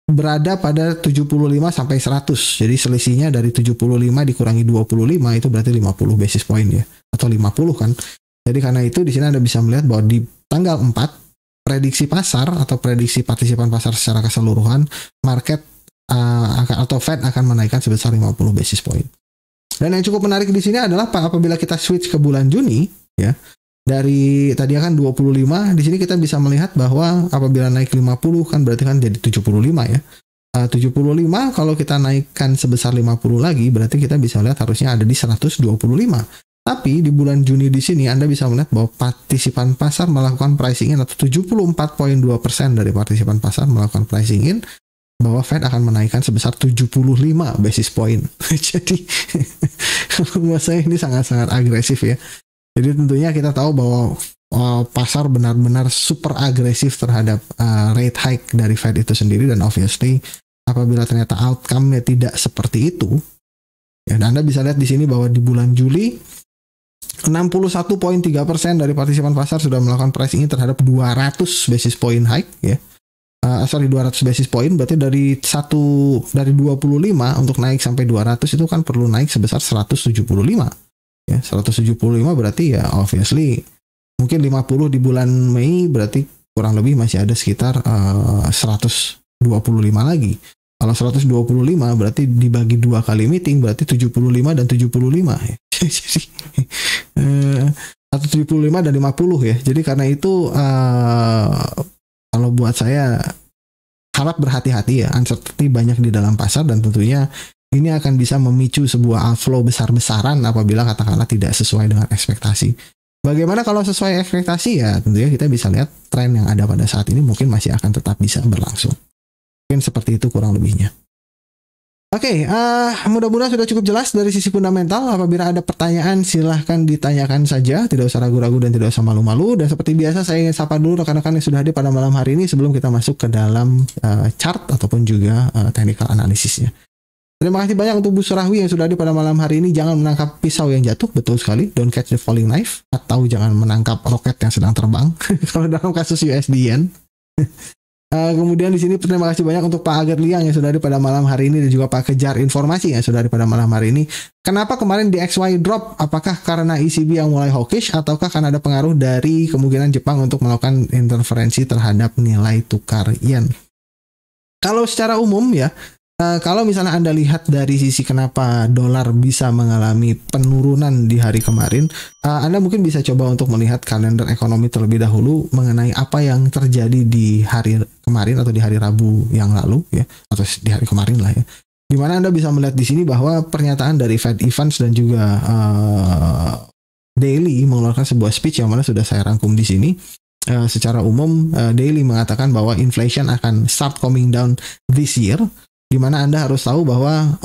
berada pada 75 sampai 100. Jadi selisihnya dari 75 dikurangi 25 itu berarti 50 basis point ya, atau 50 kan. Jadi karena itu di sini Anda bisa melihat bahwa di tanggal 4 prediksi pasar atau prediksi partisipan pasar secara keseluruhan, market atau Fed akan menaikkan sebesar 50 basis point. Dan yang cukup menarik di sini adalah apabila kita switch ke bulan Juni ya, dari tadi kan 25, di sini kita bisa melihat bahwa apabila naik 50 kan berarti kan jadi 75 ya. 75 kalau kita naikkan sebesar 50 lagi berarti kita bisa lihat harusnya ada di 125. Tapi di bulan Juni di sini Anda bisa melihat bahwa partisipan pasar melakukan pricing in, atau 74,2% dari partisipan pasar melakukan pricing in bahwa Fed akan menaikkan sebesar 75 basis point. Jadi menurut saya ini sangat-sangat agresif ya. Jadi tentunya kita tahu bahwa pasar benar-benar super agresif terhadap rate hike dari Fed itu sendiri, dan obviously apabila ternyata outcome-nya tidak seperti itu, ya Anda bisa lihat di sini bahwa di bulan Juli 61,3% dari partisipan pasar sudah melakukan pricing in terhadap 200 basis point hike ya. 200 basis point berarti dari 25 untuk naik sampai 200 itu kan perlu naik sebesar 175. Ya, 175 berarti ya obviously mungkin 50 di bulan Mei berarti kurang lebih masih ada sekitar 125 lagi. Kalau 125 berarti dibagi 2 kali meeting berarti 75 dan 75 ya. Jadi atau 75 dan 50 ya. Jadi karena itu kalau buat saya harap berhati-hati ya, uncertainty banyak di dalam pasar, dan tentunya ini akan bisa memicu sebuah outflow besar-besaran apabila katakanlah tidak sesuai dengan ekspektasi. Bagaimana kalau sesuai ekspektasi? Ya tentunya kita bisa lihat tren yang ada pada saat ini mungkin masih akan tetap bisa berlangsung. Mungkin seperti itu kurang lebihnya. Oke, mudah-mudahan sudah cukup jelas dari sisi fundamental. Apabila ada pertanyaan silahkan ditanyakan saja, tidak usah ragu-ragu dan tidak usah malu-malu. Dan seperti biasa saya ingin sapa dulu rekan-rekan yang sudah hadir pada malam hari ini sebelum kita masuk ke dalam chart ataupun juga technical analisisnya. Terima kasih banyak untuk Bu Surahwi yang sudah hadir pada malam hari ini. Jangan menangkap pisau yang jatuh, betul sekali. Don't catch the falling knife. Atau jangan menangkap roket yang sedang terbang. Kalau dalam kasus USD Yen. Kemudian di sini terima kasih banyak untuk Pak Agat Liang yang sudah ada pada malam hari ini, dan juga Pak Kejar Informasi yang sudah ada pada malam hari ini. Kenapa kemarin DXY drop? Apakah karena ECB yang mulai hawkish, ataukah karena ada pengaruh dari kemungkinan Jepang untuk melakukan interferensi terhadap nilai tukar yen? Kalau secara umum ya, kalau misalnya Anda lihat dari sisi kenapa dolar bisa mengalami penurunan di hari kemarin, Anda mungkin bisa coba untuk melihat kalender ekonomi terlebih dahulu mengenai apa yang terjadi di hari kemarin atau di hari Rabu yang lalu ya, atau di hari kemarin lah ya. Di mana Anda bisa melihat di sini bahwa pernyataan dari Fed Evans dan juga Daily mengeluarkan sebuah speech yang mana sudah saya rangkum di sini. Secara umum Daily mengatakan bahwa inflation akan start coming down this year. Di mana Anda harus tahu bahwa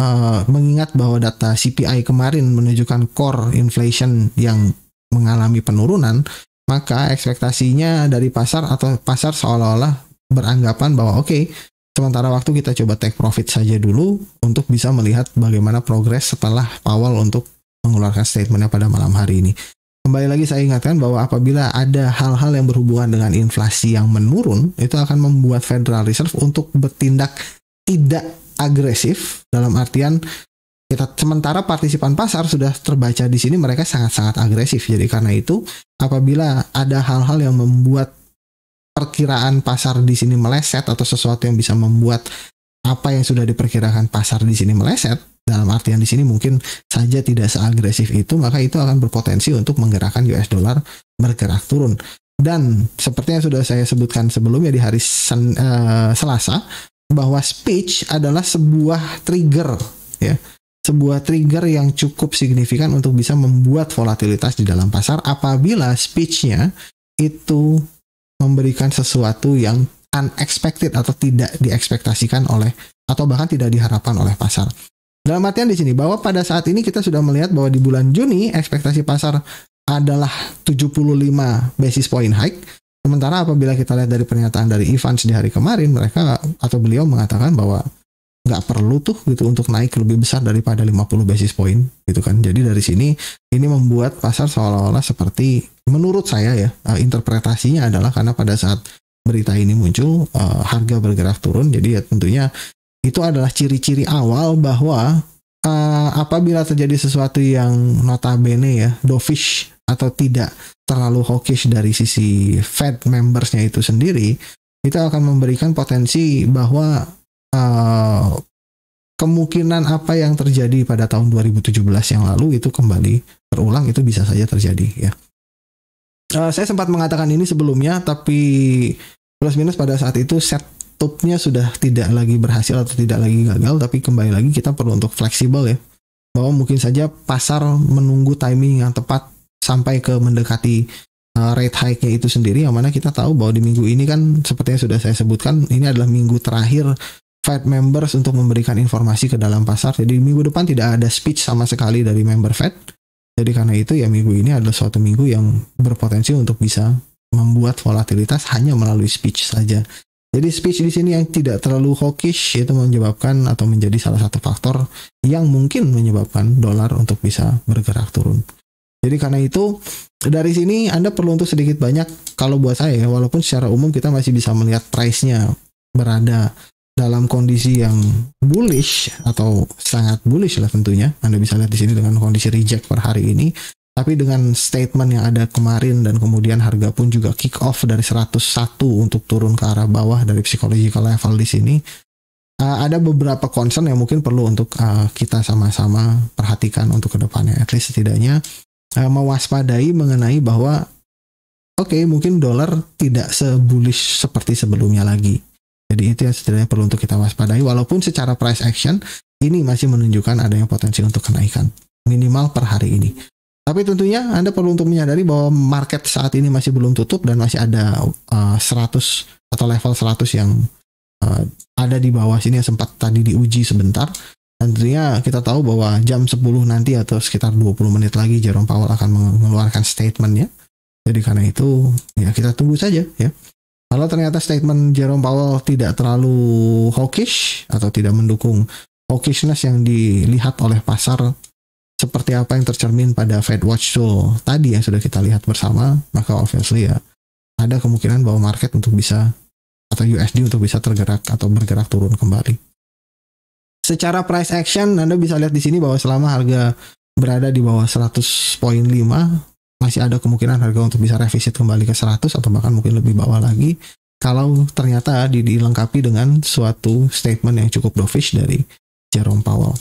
mengingat bahwa data CPI kemarin menunjukkan core inflation yang mengalami penurunan, maka ekspektasinya dari pasar atau pasar seolah-olah beranggapan bahwa oke, sementara waktu kita coba take profit saja dulu untuk bisa melihat bagaimana progres setelah Powell untuk mengeluarkan statementnya pada malam hari ini. Kembali lagi saya ingatkan bahwa apabila ada hal-hal yang berhubungan dengan inflasi yang menurun, itu akan membuat Federal Reserve untuk bertindak tidak agresif, dalam artian kita sementara partisipan pasar sudah terbaca di sini mereka sangat-sangat agresif. Jadi karena itu apabila ada hal-hal yang membuat perkiraan pasar di sini meleset atau sesuatu yang bisa membuat apa yang sudah diperkirakan pasar di sini meleset, dalam artian di sini mungkin saja tidak seagresif itu, maka itu akan berpotensi untuk menggerakkan US dollar bergerak turun. Dan seperti yang sudah saya sebutkan sebelumnya di hari Selasa, bahwa speech adalah sebuah trigger, ya, sebuah trigger yang cukup signifikan untuk bisa membuat volatilitas di dalam pasar apabila speech-nya itu memberikan sesuatu yang unexpected atau tidak diekspektasikan oleh, atau bahkan tidak diharapkan oleh pasar. Dalam artian di sini bahwa pada saat ini kita sudah melihat bahwa di bulan Juni ekspektasi pasar adalah 75 basis point hike. Sementara apabila kita lihat dari pernyataan dari Evans di hari kemarin, mereka atau beliau mengatakan bahwa nggak perlu tuh gitu untuk naik lebih besar daripada 50 basis point gitu kan. Jadi dari sini ini membuat pasar seolah-olah seperti, menurut saya ya, interpretasinya adalah karena pada saat berita ini muncul harga bergerak turun. Jadi ya tentunya itu adalah ciri-ciri awal bahwa apabila terjadi sesuatu yang notabene ya dovish atau tidak terlalu hawkish dari sisi Fed membersnya itu sendiri, itu akan memberikan potensi bahwa kemungkinan apa yang terjadi pada tahun 2017 yang lalu itu kembali terulang, itu bisa saja terjadi ya. Saya sempat mengatakan ini sebelumnya, tapi plus minus pada saat itu setupnya sudah tidak lagi berhasil atau tidak lagi gagal, tapi kembali lagi kita perlu untuk fleksibel ya, bahwa mungkin saja pasar menunggu timing yang tepat sampai ke mendekati rate hike-nya itu sendiri, yang mana kita tahu bahwa di minggu ini kan seperti yang sudah saya sebutkan, ini adalah minggu terakhir Fed members untuk memberikan informasi ke dalam pasar. Jadi minggu depan tidak ada speech sama sekali dari member Fed. Jadi karena itu ya minggu ini adalah suatu minggu yang berpotensi untuk bisa membuat volatilitas hanya melalui speech saja. Jadi speech di sini yang tidak terlalu hawkish itu menyebabkan atau menjadi salah satu faktor yang mungkin menyebabkan dolar untuk bisa bergerak turun. Jadi karena itu dari sini Anda perlu untuk sedikit banyak, kalau buat saya, walaupun secara umum kita masih bisa melihat price-nya berada dalam kondisi yang bullish atau sangat bullish lah tentunya. Anda bisa lihat di sini dengan kondisi reject per hari ini. Tapi dengan statement yang ada kemarin dan kemudian harga pun juga kick off dari 101 untuk turun ke arah bawah dari psychological level di sini, ada beberapa concern yang mungkin perlu untuk kita sama-sama perhatikan untuk kedepannya. At least setidaknya mewaspadai mengenai bahwa mungkin dolar tidak se-bullish seperti sebelumnya lagi. Jadi itu yang setidaknya perlu untuk kita waspadai, walaupun secara price action ini masih menunjukkan adanya potensi untuk kenaikan minimal per hari ini. Tapi tentunya Anda perlu untuk menyadari bahwa market saat ini masih belum tutup dan masih ada 100 atau level 100 yang ada di bawah sini yang sempat tadi diuji sebentar. Dan tentunya kita tahu bahwa jam 10 nanti atau sekitar 20 menit lagi Jerome Powell akan mengeluarkan statementnya. Jadi karena itu ya kita tunggu saja ya. Kalau ternyata statement Jerome Powell tidak terlalu hawkish atau tidak mendukung hawkishness yang dilihat oleh pasar seperti apa yang tercermin pada Fed Watch Tool tadi yang sudah kita lihat bersama, maka obviously ya ada kemungkinan bahwa market untuk bisa, atau USD untuk bisa tergerak atau bergerak turun kembali. Secara price action Anda bisa lihat di sini bahwa selama harga berada di bawah 100.5 masih ada kemungkinan harga untuk bisa revisit kembali ke 100 atau bahkan mungkin lebih bawah lagi kalau ternyata dilengkapi dengan suatu statement yang cukup dovish dari Jerome Powell.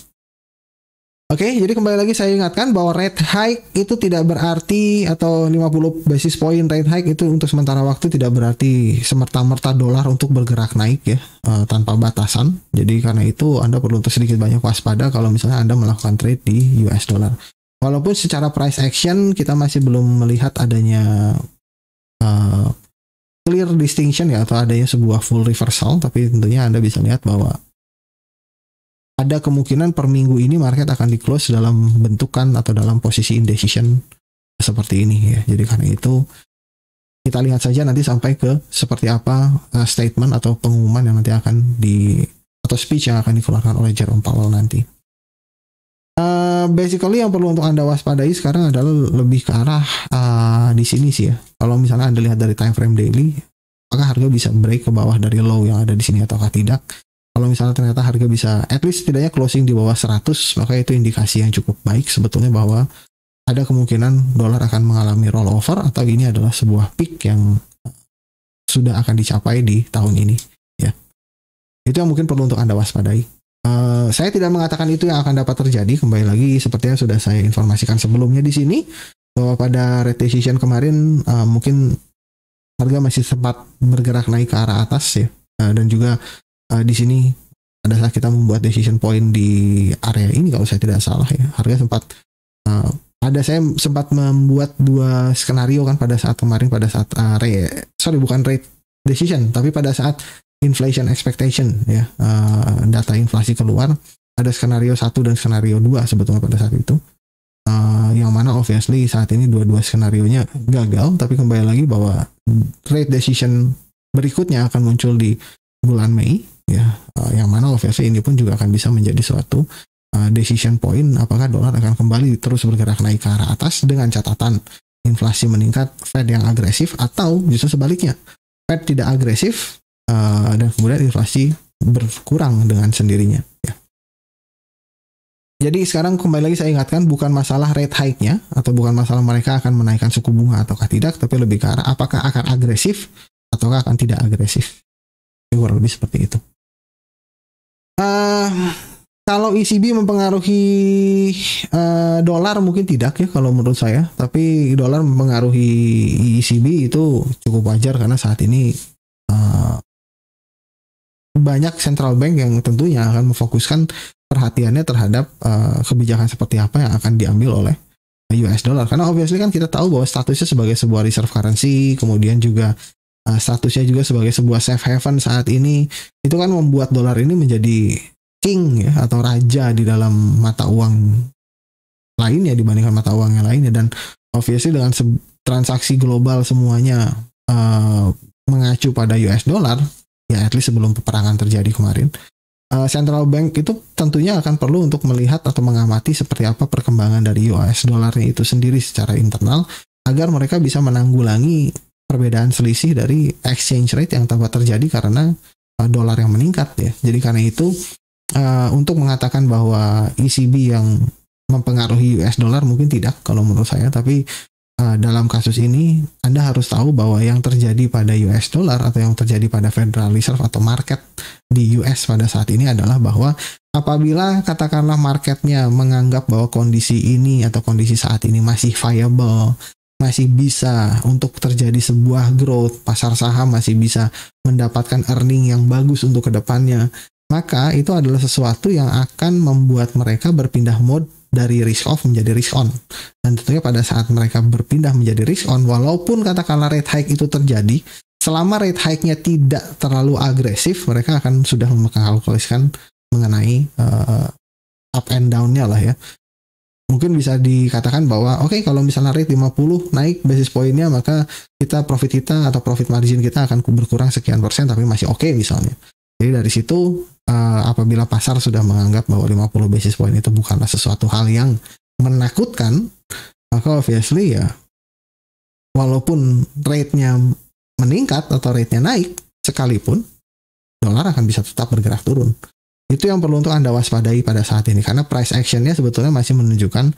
Oke, jadi kembali lagi saya ingatkan bahwa rate hike itu tidak berarti, atau 50 basis point rate hike itu untuk sementara waktu tidak berarti semerta-merta dolar untuk bergerak naik ya, tanpa batasan. Jadi karena itu Anda perlu untuk sedikit banyak waspada kalau misalnya Anda melakukan trade di US dollar. Walaupun secara price action kita masih belum melihat adanya clear distinction ya, atau adanya sebuah full reversal, tapi tentunya Anda bisa lihat bahwa ada kemungkinan per minggu ini market akan di-close dalam bentukan atau dalam posisi indecision seperti ini ya. Jadi karena itu kita lihat saja nanti sampai ke seperti apa statement atau pengumuman yang nanti akan atau speech yang akan dikeluarkan oleh Jerome Powell nanti. Basically yang perlu untuk Anda waspadai sekarang adalah lebih ke arah di sini sih ya. Kalau misalnya Anda lihat dari time frame daily, apakah harga bisa break ke bawah dari low yang ada di sini ataukah tidak? Kalau misalnya ternyata harga bisa at least setidaknya closing di bawah 100, maka itu indikasi yang cukup baik sebetulnya bahwa ada kemungkinan dolar akan mengalami rollover atau ini adalah sebuah peak yang sudah akan dicapai di tahun ini ya. Itu yang mungkin perlu untuk Anda waspadai. Saya tidak mengatakan itu yang akan dapat terjadi, kembali lagi seperti yang sudah saya informasikan sebelumnya di sini bahwa pada rate decision kemarin mungkin harga masih sempat bergerak naik ke arah atas ya. Dan juga di sini pada saat kita membuat decision point di area ini kalau saya tidak salah ya, harga sempat saya sempat membuat dua skenario kan pada saat kemarin, pada saat bukan rate decision, tapi pada saat inflation expectation ya, data inflasi keluar, ada skenario 1 dan skenario 2 sebetulnya pada saat itu. Yang mana obviously saat ini dua-dua skenarionya gagal, tapi kembali lagi bahwa rate decision berikutnya akan muncul di bulan Mei ya, yang mana obviously ini pun juga akan bisa menjadi suatu decision point, apakah dolar akan kembali terus bergerak naik ke arah atas dengan catatan inflasi meningkat, Fed yang agresif, atau justru sebaliknya, Fed tidak agresif dan kemudian inflasi berkurang dengan sendirinya ya. Jadi sekarang kembali lagi saya ingatkan, bukan masalah rate hike-nya atau bukan masalah mereka akan menaikkan suku bunga ataukah tidak, tapi lebih ke arah apakah akan agresif ataukah akan tidak agresif. Kurang lebih seperti itu. Kalau ECB mempengaruhi dolar mungkin tidak ya kalau menurut saya, tapi dolar mempengaruhi ECB itu cukup wajar karena saat ini banyak central bank yang tentunya akan memfokuskan perhatiannya terhadap kebijakan seperti apa yang akan diambil oleh US dollar, karena obviously kan kita tahu bahwa statusnya sebagai sebuah reserve currency, kemudian juga statusnya juga sebagai sebuah safe haven saat ini, itu kan membuat dolar ini menjadi king ya, atau raja di dalam mata uang lainnya dibandingkan mata uang yang lainnya. Dan obviously dengan transaksi global semuanya mengacu pada US dollar ya, at least sebelum peperangan terjadi kemarin, central bank itu tentunya akan perlu untuk melihat atau mengamati seperti apa perkembangan dari US dollarnya itu sendiri secara internal, agar mereka bisa menanggulangi perbedaan selisih dari exchange rate yang dapat terjadi karena dolar yang meningkat ya. Jadi karena itu untuk mengatakan bahwa ECB yang mempengaruhi US dollar mungkin tidak kalau menurut saya, tapi dalam kasus ini Anda harus tahu bahwa yang terjadi pada US dollar atau yang terjadi pada Federal Reserve atau market di US pada saat ini adalah bahwa apabila katakanlah marketnya menganggap bahwa kondisi ini atau kondisi saat ini masih viable, masih bisa untuk terjadi sebuah growth, pasar saham masih bisa mendapatkan earning yang bagus untuk kedepannya, maka itu adalah sesuatu yang akan membuat mereka berpindah mode dari risk off menjadi risk on. Dan tentunya pada saat mereka berpindah menjadi risk on, walaupun katakanlah rate hike itu terjadi, selama rate hike-nya tidak terlalu agresif, mereka akan sudah mengkalkulasikan mengenai up and down-nya lah ya. Mungkin bisa dikatakan bahwa oke, kalau misalnya rate 50 naik basis poinnya, maka profit kita atau profit margin kita akan berkurang sekian persen, tapi masih oke misalnya. Jadi dari situ apabila pasar sudah menganggap bahwa 50 basis point itu bukanlah sesuatu hal yang menakutkan, maka obviously ya walaupun rate-nya meningkat atau rate-nya naik sekalipun, dolar akan bisa tetap bergerak turun. Itu yang perlu untuk Anda waspadai pada saat ini, karena price action-nya sebetulnya masih menunjukkan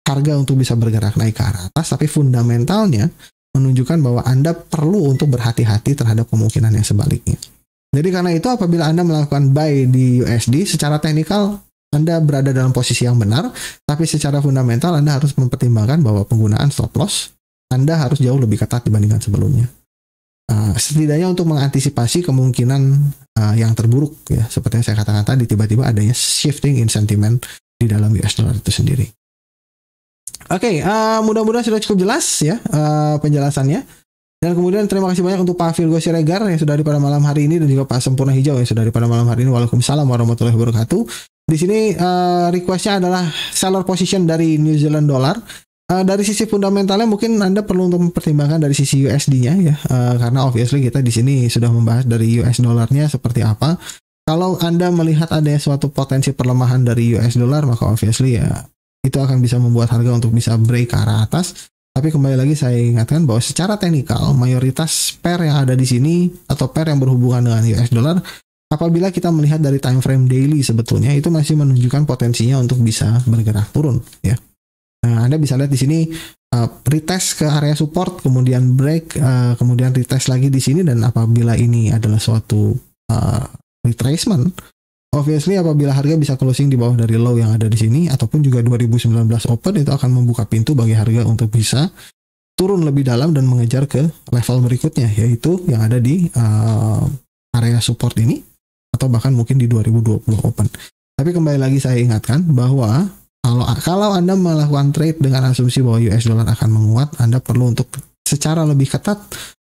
harga untuk bisa bergerak naik ke arah atas, tapi fundamentalnya menunjukkan bahwa Anda perlu untuk berhati-hati terhadap kemungkinan yang sebaliknya. Jadi karena itu apabila Anda melakukan buy di USD, secara teknikal Anda berada dalam posisi yang benar, tapi secara fundamental Anda harus mempertimbangkan bahwa penggunaan stop loss Anda harus jauh lebih ketat dibandingkan sebelumnya. Setidaknya untuk mengantisipasi kemungkinan yang terburuk ya, seperti yang saya katakan tadi, tiba-tiba adanya shifting in sentiment di dalam US dollar itu sendiri. Oke, mudah-mudahan sudah cukup jelas ya penjelasannya. Dan kemudian terima kasih banyak untuk Pak Virgo Siregar yang sudah ada pada malam hari ini, dan juga Pak Sempurna Hijau yang sudah ada pada malam hari ini. Waalaikumsalam warahmatullahi wabarakatuh. Di sini requestnya adalah seller position dari New Zealand dollar. Dari sisi fundamentalnya mungkin Anda perlu untuk mempertimbangkan dari sisi USD-nya ya, karena obviously kita di sini sudah membahas dari US dollarnya seperti apa. Kalau Anda melihat ada suatu potensi perlemahan dari US dollar, maka obviously ya itu akan bisa membuat harga untuk bisa break ke arah atas. Tapi kembali lagi saya ingatkan bahwa secara teknikal mayoritas pair yang ada di sini atau pair yang berhubungan dengan US dollar, apabila kita melihat dari time frame daily sebetulnya itu masih menunjukkan potensinya untuk bisa bergerak turun ya. Nah, Anda bisa lihat di sini retest ke area support, kemudian break, kemudian retest lagi di sini, dan apabila ini adalah suatu retracement, obviously apabila harga bisa closing di bawah dari low yang ada di sini ataupun juga 2019 open, itu akan membuka pintu bagi harga untuk bisa turun lebih dalam dan mengejar ke level berikutnya, yaitu yang ada di area support ini, atau bahkan mungkin di 2020 open. Tapi kembali lagi saya ingatkan bahwa kalau Anda melakukan trade dengan asumsi bahwa US dollar akan menguat, Anda perlu untuk secara lebih ketat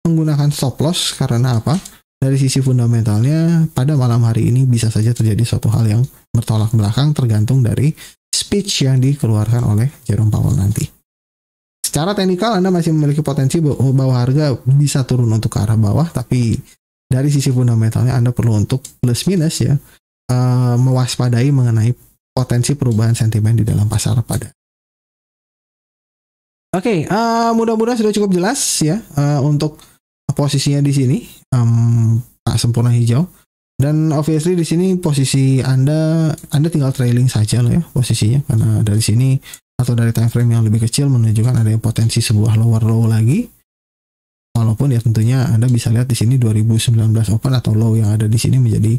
menggunakan stop loss. Karena apa? Dari sisi fundamentalnya, pada malam hari ini bisa saja terjadi suatu hal yang bertolak belakang tergantung dari speech yang dikeluarkan oleh Jerome Powell nanti. Secara teknikal Anda masih memiliki potensi bahwa harga bisa turun untuk ke arah bawah, tapi dari sisi fundamentalnya Anda perlu untuk plus minus ya, mewaspadai mengenai potensi perubahan sentimen di dalam pasar pada. Oke, mudah-mudahan sudah cukup jelas ya untuk posisinya di sini, Pak Sempurna Hijau. Dan obviously di sini posisi Anda tinggal trailing saja lah ya posisinya, karena dari sini atau dari time frame yang lebih kecil menunjukkan ada potensi sebuah lower low lagi. Walaupun ya tentunya Anda bisa lihat di sini 2019 open atau low yang ada di sini menjadi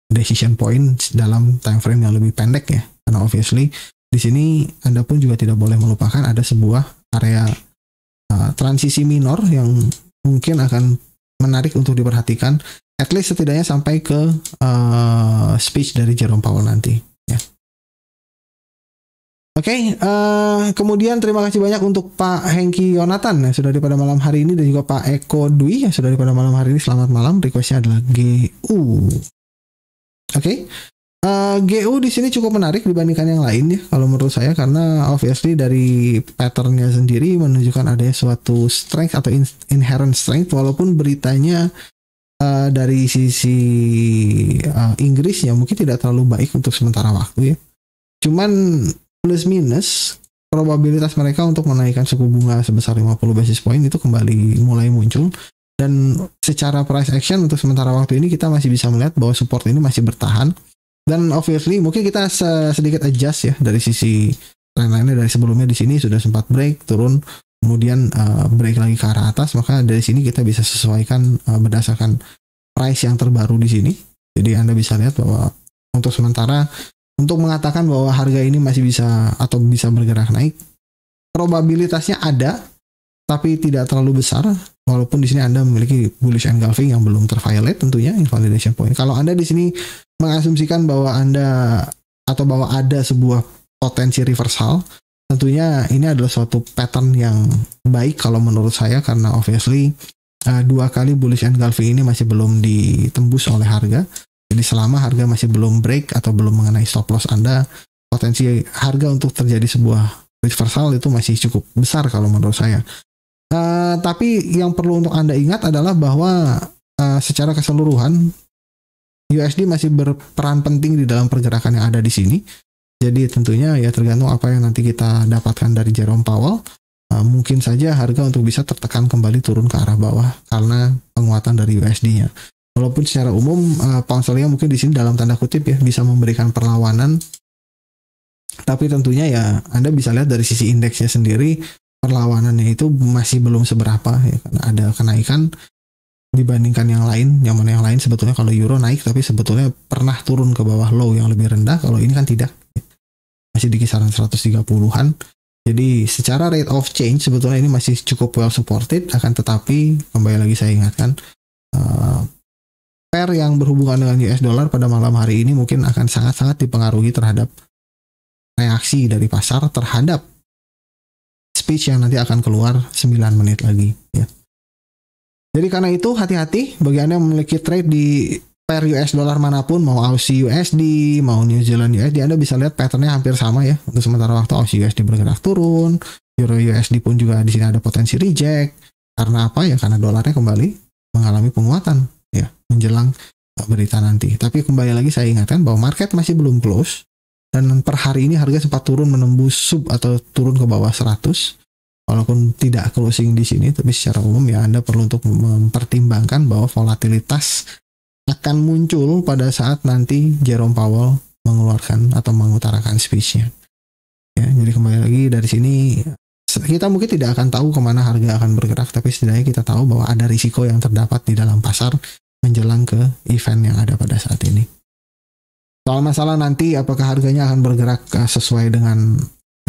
decision point dalam time frame yang lebih pendek ya. Karena obviously di sini Anda pun juga tidak boleh melupakan ada sebuah area transisi minor yang mungkin akan menarik untuk diperhatikan, at least setidaknya sampai ke speech dari Jerome Powell nanti ya. Oke, kemudian terima kasih banyak untuk Pak Hengki Yonatan yang sudah pada malam hari ini, dan juga Pak Eko Dwi yang sudah pada malam hari ini. Selamat malam. Requestnya adalah GU. Oke, GU di sini cukup menarik dibandingkan yang lain ya kalau menurut saya, karena obviously dari patternnya sendiri menunjukkan adanya suatu strength atau inherent strength, walaupun beritanya dari sisi Inggrisnya mungkin tidak terlalu baik untuk sementara waktu ya. Cuman plus minus probabilitas mereka untuk menaikkan suku bunga sebesar 50 basis point itu kembali mulai muncul, dan secara price action untuk sementara waktu ini kita masih bisa melihat bahwa support ini masih bertahan. Dan obviously mungkin kita sedikit adjust ya dari sisi trendline-nya. Dari sebelumnya di sini sudah sempat break turun, kemudian break lagi ke arah atas, maka dari sini kita bisa sesuaikan berdasarkan price yang terbaru di sini. Jadi Anda bisa lihat bahwa untuk sementara untuk mengatakan bahwa harga ini masih bisa atau bisa bergerak naik, probabilitasnya ada tapi tidak terlalu besar. Walaupun di sini Anda memiliki bullish engulfing yang belum terviolate tentunya, invalidation point. Kalau Anda di sini mengasumsikan bahwa bahwa ada sebuah potensi reversal, tentunya ini adalah suatu pattern yang baik kalau menurut saya, karena obviously 2 kali bullish engulfing ini masih belum ditembus oleh harga. Jadi selama harga masih belum break atau belum mengenai stop loss Anda, potensi harga untuk terjadi sebuah reversal itu masih cukup besar kalau menurut saya. Tapi yang perlu untuk Anda ingat adalah bahwa secara keseluruhan USD masih berperan penting di dalam pergerakan yang ada di sini. Jadi tentunya ya tergantung apa yang nanti kita dapatkan dari Jerome Powell. Mungkin saja harga untuk bisa tertekan kembali turun ke arah bawah karena penguatan dari USD-nya. Walaupun secara umum pound sterling mungkin di sini dalam tanda kutip ya bisa memberikan perlawanan. Tapi tentunya ya Anda bisa lihat dari sisi indeksnya sendiri, perlawanannya itu masih belum seberapa ya, karena ada kenaikan dibandingkan yang lain. Yang mana yang lain sebetulnya kalau euro naik tapi sebetulnya pernah turun ke bawah low yang lebih rendah. Kalau ini kan tidak, masih di kisaran 130-an. Jadi secara rate of change sebetulnya ini masih cukup well supported. Akan tetapi kembali lagi saya ingatkan, pair yang berhubungan dengan US dollar pada malam hari ini mungkin akan sangat-sangat dipengaruhi terhadap reaksi dari pasar terhadap speech yang nanti akan keluar 9 menit lagi ya. Jadi karena itu hati-hati bagi Anda yang memiliki trade di pair US dollar manapun, mau Aussie USD, mau New Zealand USD, Anda bisa lihat patternnya hampir sama ya. Untuk sementara waktu Aussie USD bergerak turun, Euro USD pun juga di sini ada potensi reject. Karena apa ya? Karena dolarnya kembali mengalami penguatan ya menjelang berita nanti. Tapi kembali lagi saya ingatkan bahwa market masih belum close, dan per hari ini harga sempat turun menembus sub atau turun ke bawah 100. Walaupun tidak closing di sini, tapi secara umum ya Anda perlu untuk mempertimbangkan bahwa volatilitas akan muncul pada saat nanti Jerome Powell mengeluarkan atau mengutarakan speech-nya. Ya, jadi kembali lagi dari sini kita mungkin tidak akan tahu kemana harga akan bergerak, tapi setidaknya kita tahu bahwa ada risiko yang terdapat di dalam pasar menjelang ke event yang ada pada saat ini. Soal masalah nanti apakah harganya akan bergerak sesuai dengan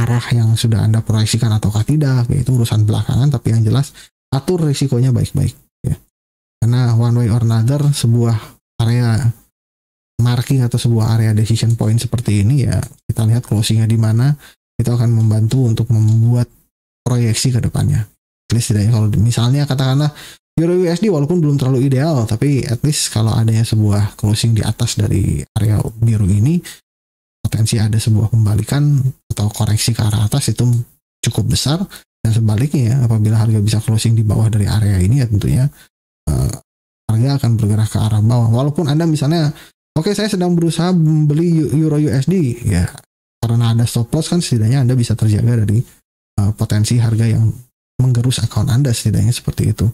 arah yang sudah Anda proyeksikan ataukah tidak, yaitu urusan belakangan, tapi yang jelas atur risikonya baik-baik ya. Karena one way or another sebuah area marking atau sebuah area decision point seperti ini ya, kita lihat closingnya di mana, itu akan membantu untuk membuat proyeksi ke depannya. At least setidaknya kalau misalnya katakanlah Euro USD walaupun belum terlalu ideal, tapi at least kalau adanya sebuah closing di atas dari area biru ini, potensi ada sebuah pembalikan atau koreksi ke arah atas itu cukup besar. Dan sebaliknya ya, apabila harga bisa closing di bawah dari area ini ya tentunya harga akan bergerak ke arah bawah. Walaupun Anda misalnya, oke, saya sedang berusaha membeli Euro USD ya, karena ada stop loss kan setidaknya Anda bisa terjaga dari potensi harga yang menggerus akun Anda, setidaknya seperti itu.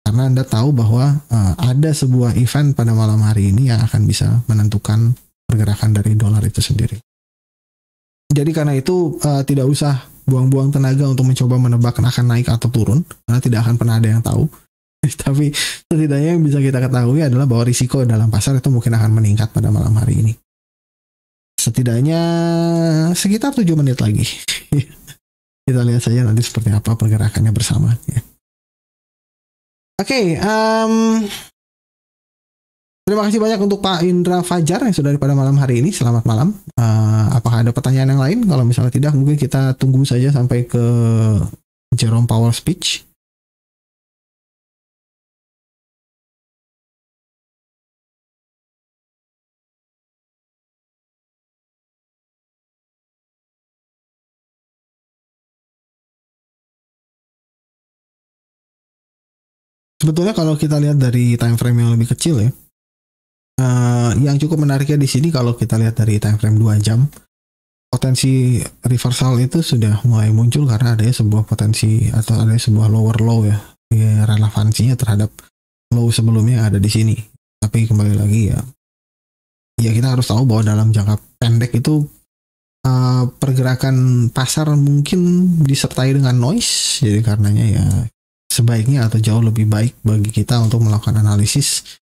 Karena Anda tahu bahwa ada sebuah event pada malam hari ini yang akan bisa menentukan pergerakan dari dolar itu sendiri. Jadi karena itu tidak usah buang-buang tenaga untuk mencoba menebak akan naik atau turun, karena tidak akan pernah ada yang tahu. Tapi setidaknya yang bisa kita ketahui adalah bahwa risiko dalam pasar itu mungkin akan meningkat pada malam hari ini. Setidaknya sekitar 7 menit lagi. Kita lihat saja nanti seperti apa pergerakannya bersama ya. Oke, terima kasih banyak untuk Pak Indra Fajar yang sudah pada malam hari ini. Selamat malam. Apakah ada pertanyaan yang lain? Kalau misalnya tidak, mungkin kita tunggu saja sampai ke Jerome Powell speech. Sebetulnya kalau kita lihat dari time frame yang lebih kecil ya, yang cukup menariknya di sini kalau kita lihat dari time frame 2 jam, potensi reversal itu sudah mulai muncul karena ada sebuah potensi atau ada sebuah lower low ya, relevansinya terhadap low sebelumnya yang ada di sini. Tapi kembali lagi ya kita harus tahu bahwa dalam jangka pendek itu pergerakan pasar mungkin disertai dengan noise, jadi karenanya ya sebaiknya atau jauh lebih baik bagi kita untuk melakukan analisis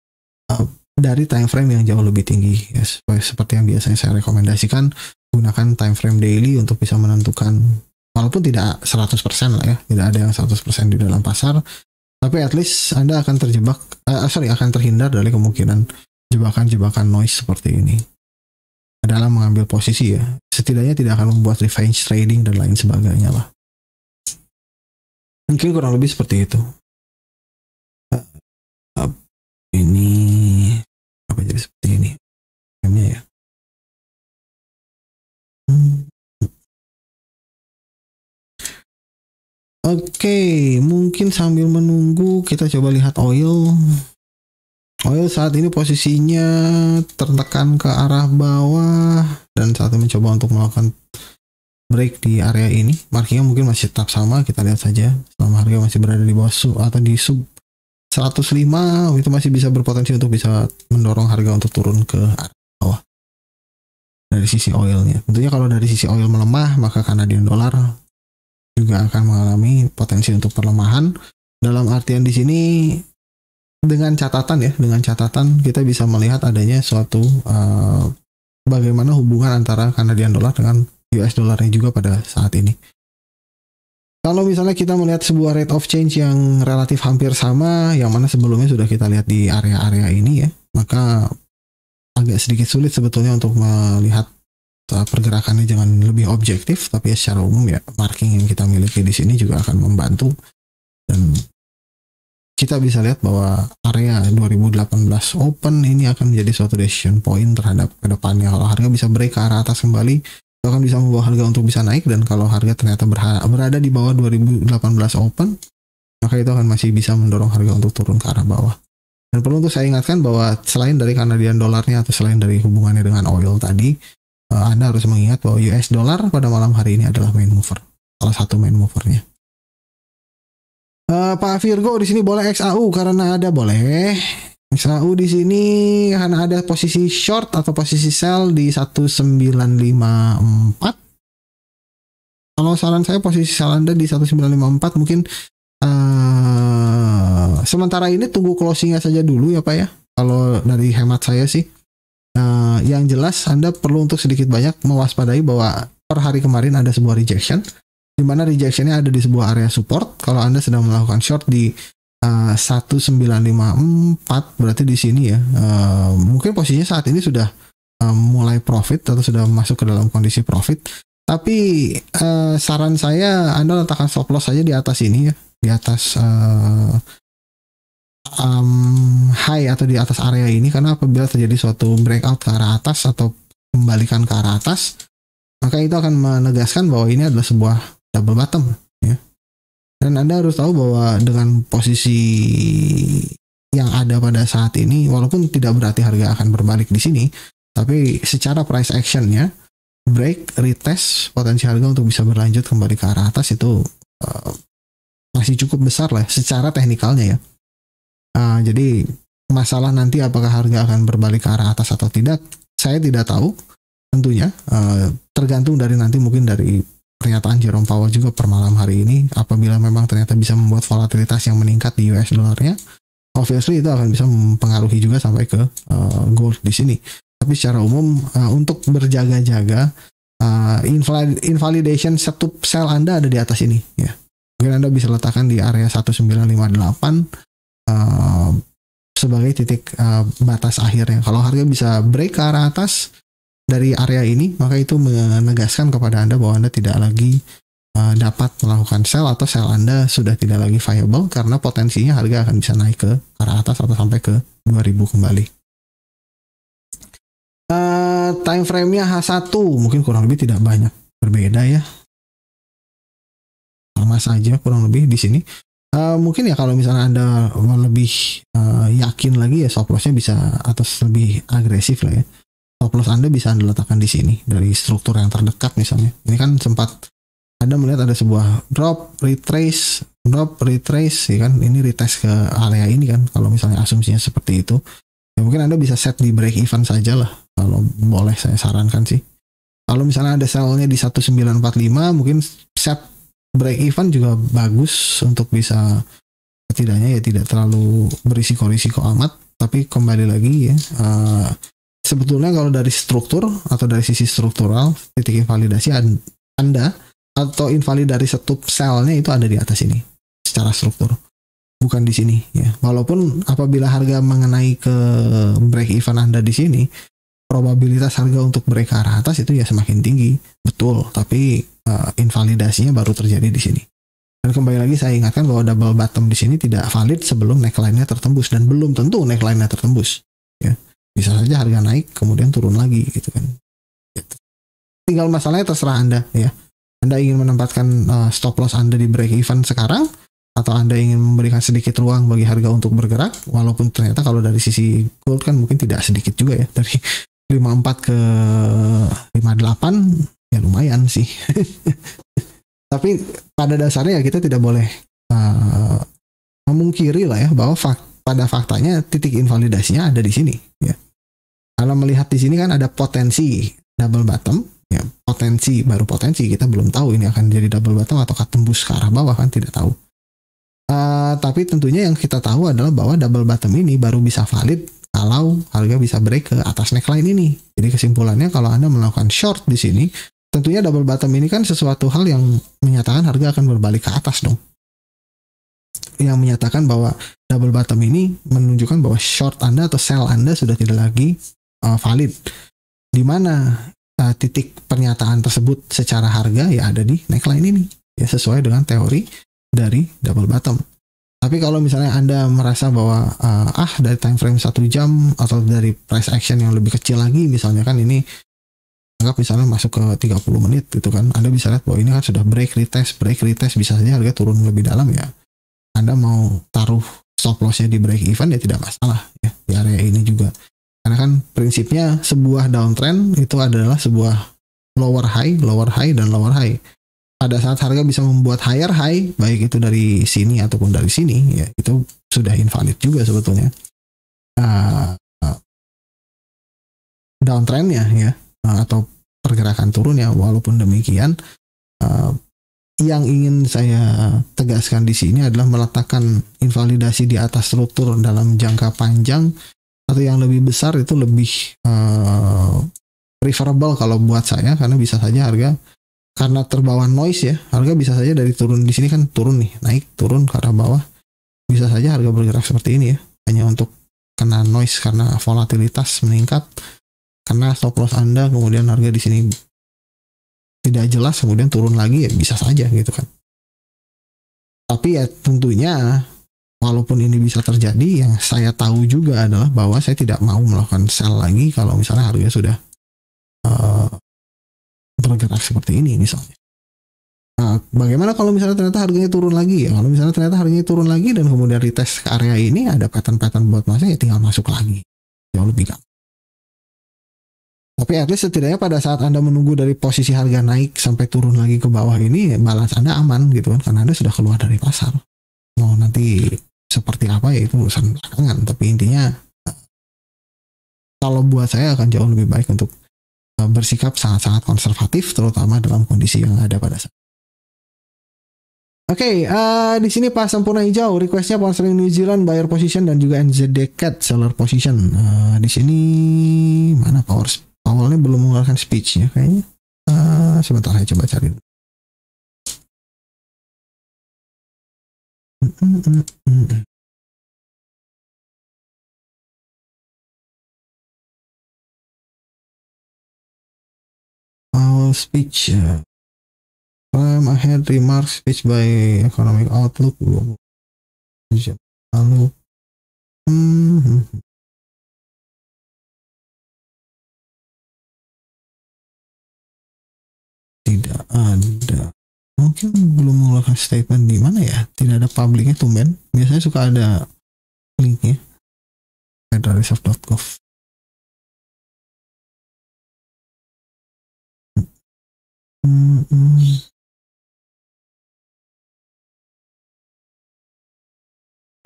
dari time frame yang jauh lebih tinggi ya, seperti yang biasanya saya rekomendasikan, gunakan time frame daily untuk bisa menentukan, walaupun tidak 100% lah ya, tidak ada yang 100% di dalam pasar, tapi at least Anda akan akan terhindar dari kemungkinan jebakan-jebakan noise seperti ini dalam mengambil posisi ya. Setidaknya tidak akan membuat revenge trading dan lain sebagainya lah. Mungkin kurang lebih seperti itu. Ini apa jadi seperti ini? Ya. Oke, mungkin sambil menunggu kita coba lihat oil. Oil saat ini posisinya tertekan ke arah bawah dan saat ini mencoba untuk melakukan break di area ini. Markingnya mungkin masih tetap sama, kita lihat saja. Selama harga masih berada di bawah atau di sub 105, itu masih bisa berpotensi untuk bisa mendorong harga untuk turun ke arah bawah dari sisi oilnya. Tentunya kalau dari sisi oil melemah, maka Canadian dollar juga akan mengalami potensi untuk perlemahan. Dalam artian di sini dengan catatan kita bisa melihat adanya suatu bagaimana hubungan antara Canadian dollar dengan US dollarnya juga pada saat ini. Kalau misalnya kita melihat sebuah rate of change yang relatif hampir sama, yang mana sebelumnya sudah kita lihat di area-area ini ya, maka agak sedikit sulit sebetulnya untuk melihat pergerakannya jangan lebih objektif, tapi ya secara umum ya marking yang kita miliki di sini juga akan membantu, dan kita bisa lihat bahwa area 2018 open ini akan menjadi suatu decision point terhadap kedepannya. Kalau harga bisa break ke arah atas kembali, itu akan bisa membawa harga untuk bisa naik, dan kalau harga ternyata berada di bawah 2018 open, maka itu akan masih bisa mendorong harga untuk turun ke arah bawah. Dan perlu untuk saya ingatkan bahwa selain dari Canadian dollarnya atau selain dari hubungannya dengan oil tadi, Anda harus mengingat bahwa US dollar pada malam hari ini adalah main mover, salah satu main movernya. Pak Virgo di sini boleh XAU karena ada boleh. XAU di sini karena ada posisi short atau posisi sell di 1954. Kalau saran saya posisi sell Anda di 1954 mungkin sementara ini tunggu closingnya saja dulu ya Pak ya. Kalau dari hemat saya sih, yang jelas Anda perlu untuk sedikit banyak mewaspadai bahwa per hari kemarin ada sebuah rejection, di mana rejectionnya ada di sebuah area support. Kalau Anda sedang melakukan short di 1954, berarti di sini ya, mungkin posisinya saat ini sudah mulai profit atau sudah masuk ke dalam kondisi profit. Tapi saran saya Anda letakkan stop loss saja di atas ini ya, di atas high atau di atas area ini, karena apabila terjadi suatu breakout ke arah atas atau kembalikan ke arah atas, maka itu akan menegaskan bahwa ini adalah sebuah double bottom ya. Dan Anda harus tahu bahwa dengan posisi yang ada pada saat ini, walaupun tidak berarti harga akan berbalik di sini, tapi secara price actionnya break, retest, potensi harga untuk bisa berlanjut kembali ke arah atas itu masih cukup besar lah secara teknikalnya ya. Jadi masalah nanti apakah harga akan berbalik ke arah atas atau tidak, saya tidak tahu tentunya. Tergantung dari nanti mungkin dari pernyataan Jerome Powell juga per malam hari ini. Apabila memang ternyata bisa membuat volatilitas yang meningkat di US dollarnya, obviously itu akan bisa mempengaruhi juga sampai ke gold di sini. Tapi secara umum untuk berjaga-jaga, invalidation stop sell Anda ada di atas ini ya. Mungkin Anda bisa letakkan di area 1958 sebagai titik batas akhirnya. Kalau harga bisa break ke arah atas dari area ini, maka itu menegaskan kepada Anda bahwa Anda tidak lagi dapat melakukan sell, atau sell Anda sudah tidak lagi viable karena potensinya harga akan bisa naik ke arah atas atau sampai ke 2000 kembali. Time frame-nya H1 mungkin kurang lebih tidak banyak berbeda ya. Sama saja kurang lebih di sini. Mungkin ya kalau misalnya Anda lebih yakin lagi ya, stop loss-nya bisa atau lebih agresif lah ya. Stop loss Anda bisa Anda letakkan di sini dari struktur yang terdekat misalnya. Ini kan sempat Anda melihat ada sebuah drop, retrace ya kan. Ini retest ke area ini kan, kalau misalnya asumsinya seperti itu. Ya mungkin Anda bisa set di break even saja lah, kalau boleh saya sarankan sih. Kalau misalnya ada sell-nya di 1945, mungkin set break even juga bagus untuk bisa setidaknya ya tidak terlalu berisiko-risiko amat. Tapi kembali lagi ya, sebetulnya kalau dari struktur atau dari sisi struktural, titik invalidasi Anda atau invalid dari stop sell-nya itu ada di atas ini secara struktur, bukan di sini ya. Walaupun apabila harga mengenai ke break even Anda di sini, probabilitas harga untuk break ke arah atas itu ya semakin tinggi, betul. Tapi invalidasinya baru terjadi di sini. Dan kembali lagi saya ingatkan bahwa double bottom di sini tidak valid sebelum neckline-nya tertembus, dan belum tentu neckline-nya tertembus. Ya, bisa saja harga naik kemudian turun lagi gitu kan. Tinggal masalahnya terserah Anda ya. Anda ingin menempatkan stop loss Anda di break even sekarang, atau Anda ingin memberikan sedikit ruang bagi harga untuk bergerak, walaupun ternyata kalau dari sisi gold kan mungkin tidak sedikit juga ya, dari 54 ke 58 ya lumayan sih. Tapi pada dasarnya kita tidak boleh memungkiri lah ya bahwa pada faktanya titik invalidasinya ada di sini ya. Kalau melihat di sini kan ada potensi double bottom ya, potensi kita belum tahu ini akan jadi double bottom atau tembus ke arah bawah kan, tidak tahu. Tapi tentunya yang kita tahu adalah bahwa double bottom ini baru bisa valid kalau harga bisa break ke atas neckline ini. Jadi kesimpulannya kalau Anda melakukan short di sini, tentunya double bottom ini kan sesuatu hal yang menyatakan harga akan berbalik ke atas dong. Yang menyatakan bahwa double bottom ini menunjukkan bahwa short Anda atau sell Anda sudah tidak lagi valid. Di mana titik pernyataan tersebut secara harga ya ada di neckline ini. Ya sesuai dengan teori dari double bottom. Tapi kalau misalnya Anda merasa bahwa dari time frame 1 jam atau dari price action yang lebih kecil lagi, misalnya kan ini anggap misalnya masuk ke 30 menit gitu kan, Anda bisa lihat bahwa ini kan sudah break retest, bisa saja harga turun lebih dalam ya. Anda mau taruh stop loss-nya di break even ya tidak masalah ya di area ini juga. Karena kan prinsipnya sebuah downtrend itu adalah sebuah lower high, dan lower high. Pada saat harga bisa membuat higher high, baik itu dari sini ataupun dari sini, ya itu sudah invalid juga sebetulnya. Downtrendnya ya, atau pergerakan turun ya. Walaupun demikian, yang ingin saya tegaskan di sini adalah meletakkan invalidasi di atas struktur dalam jangka panjang atau yang lebih besar itu lebih preferable kalau buat saya, karena bisa saja harga karena terbawa noise ya, harga bisa saja dari turun di sini kan turun nih, naik turun ke arah bawah, bisa saja harga bergerak seperti ini ya, hanya untuk kena noise karena volatilitas meningkat, karena stop loss Anda, kemudian harga di sini tidak jelas, kemudian turun lagi ya bisa saja gitu kan. Tapi ya tentunya walaupun ini bisa terjadi, yang saya tahu juga adalah bahwa saya tidak mau melakukan sell lagi kalau misalnya harga sudah bergerak seperti ini misalnya. Nah, bagaimana kalau misalnya ternyata harganya turun lagi ya? Kalau misalnya ternyata harganya turun lagi dan kemudian retest ke area ini, ada pattern-pattern buat masuk, ya tinggal masuk lagi. Jauh lebih gampang. Tapi at least setidaknya pada saat Anda menunggu dari posisi harga naik sampai turun lagi ke bawah ini, balance Anda aman gitu kan, karena Anda sudah keluar dari pasar. Mau nanti seperti apa ya itu urusan belakangan. Tapi intinya, kalau buat saya akan jauh lebih baik untuk bersikap sangat-sangat konservatif, terutama dalam kondisi yang ada pada saat. Oke, di sini Pak Sempurna Hijau requestnya pound sterling New Zealand buyer position dan juga NZD CAD seller position. Di sini mana Powellnya belum mengeluarkan speech-nya kayaknya. Sebentar saya coba cari. Powell speech. Time ahead remarks speech by Economic Outlook. Lalu tidak ada, mungkin belum mengeluarkan statement di mana ya, tidak ada publiknya tumben, biasanya suka ada linknya federalreserve.gov.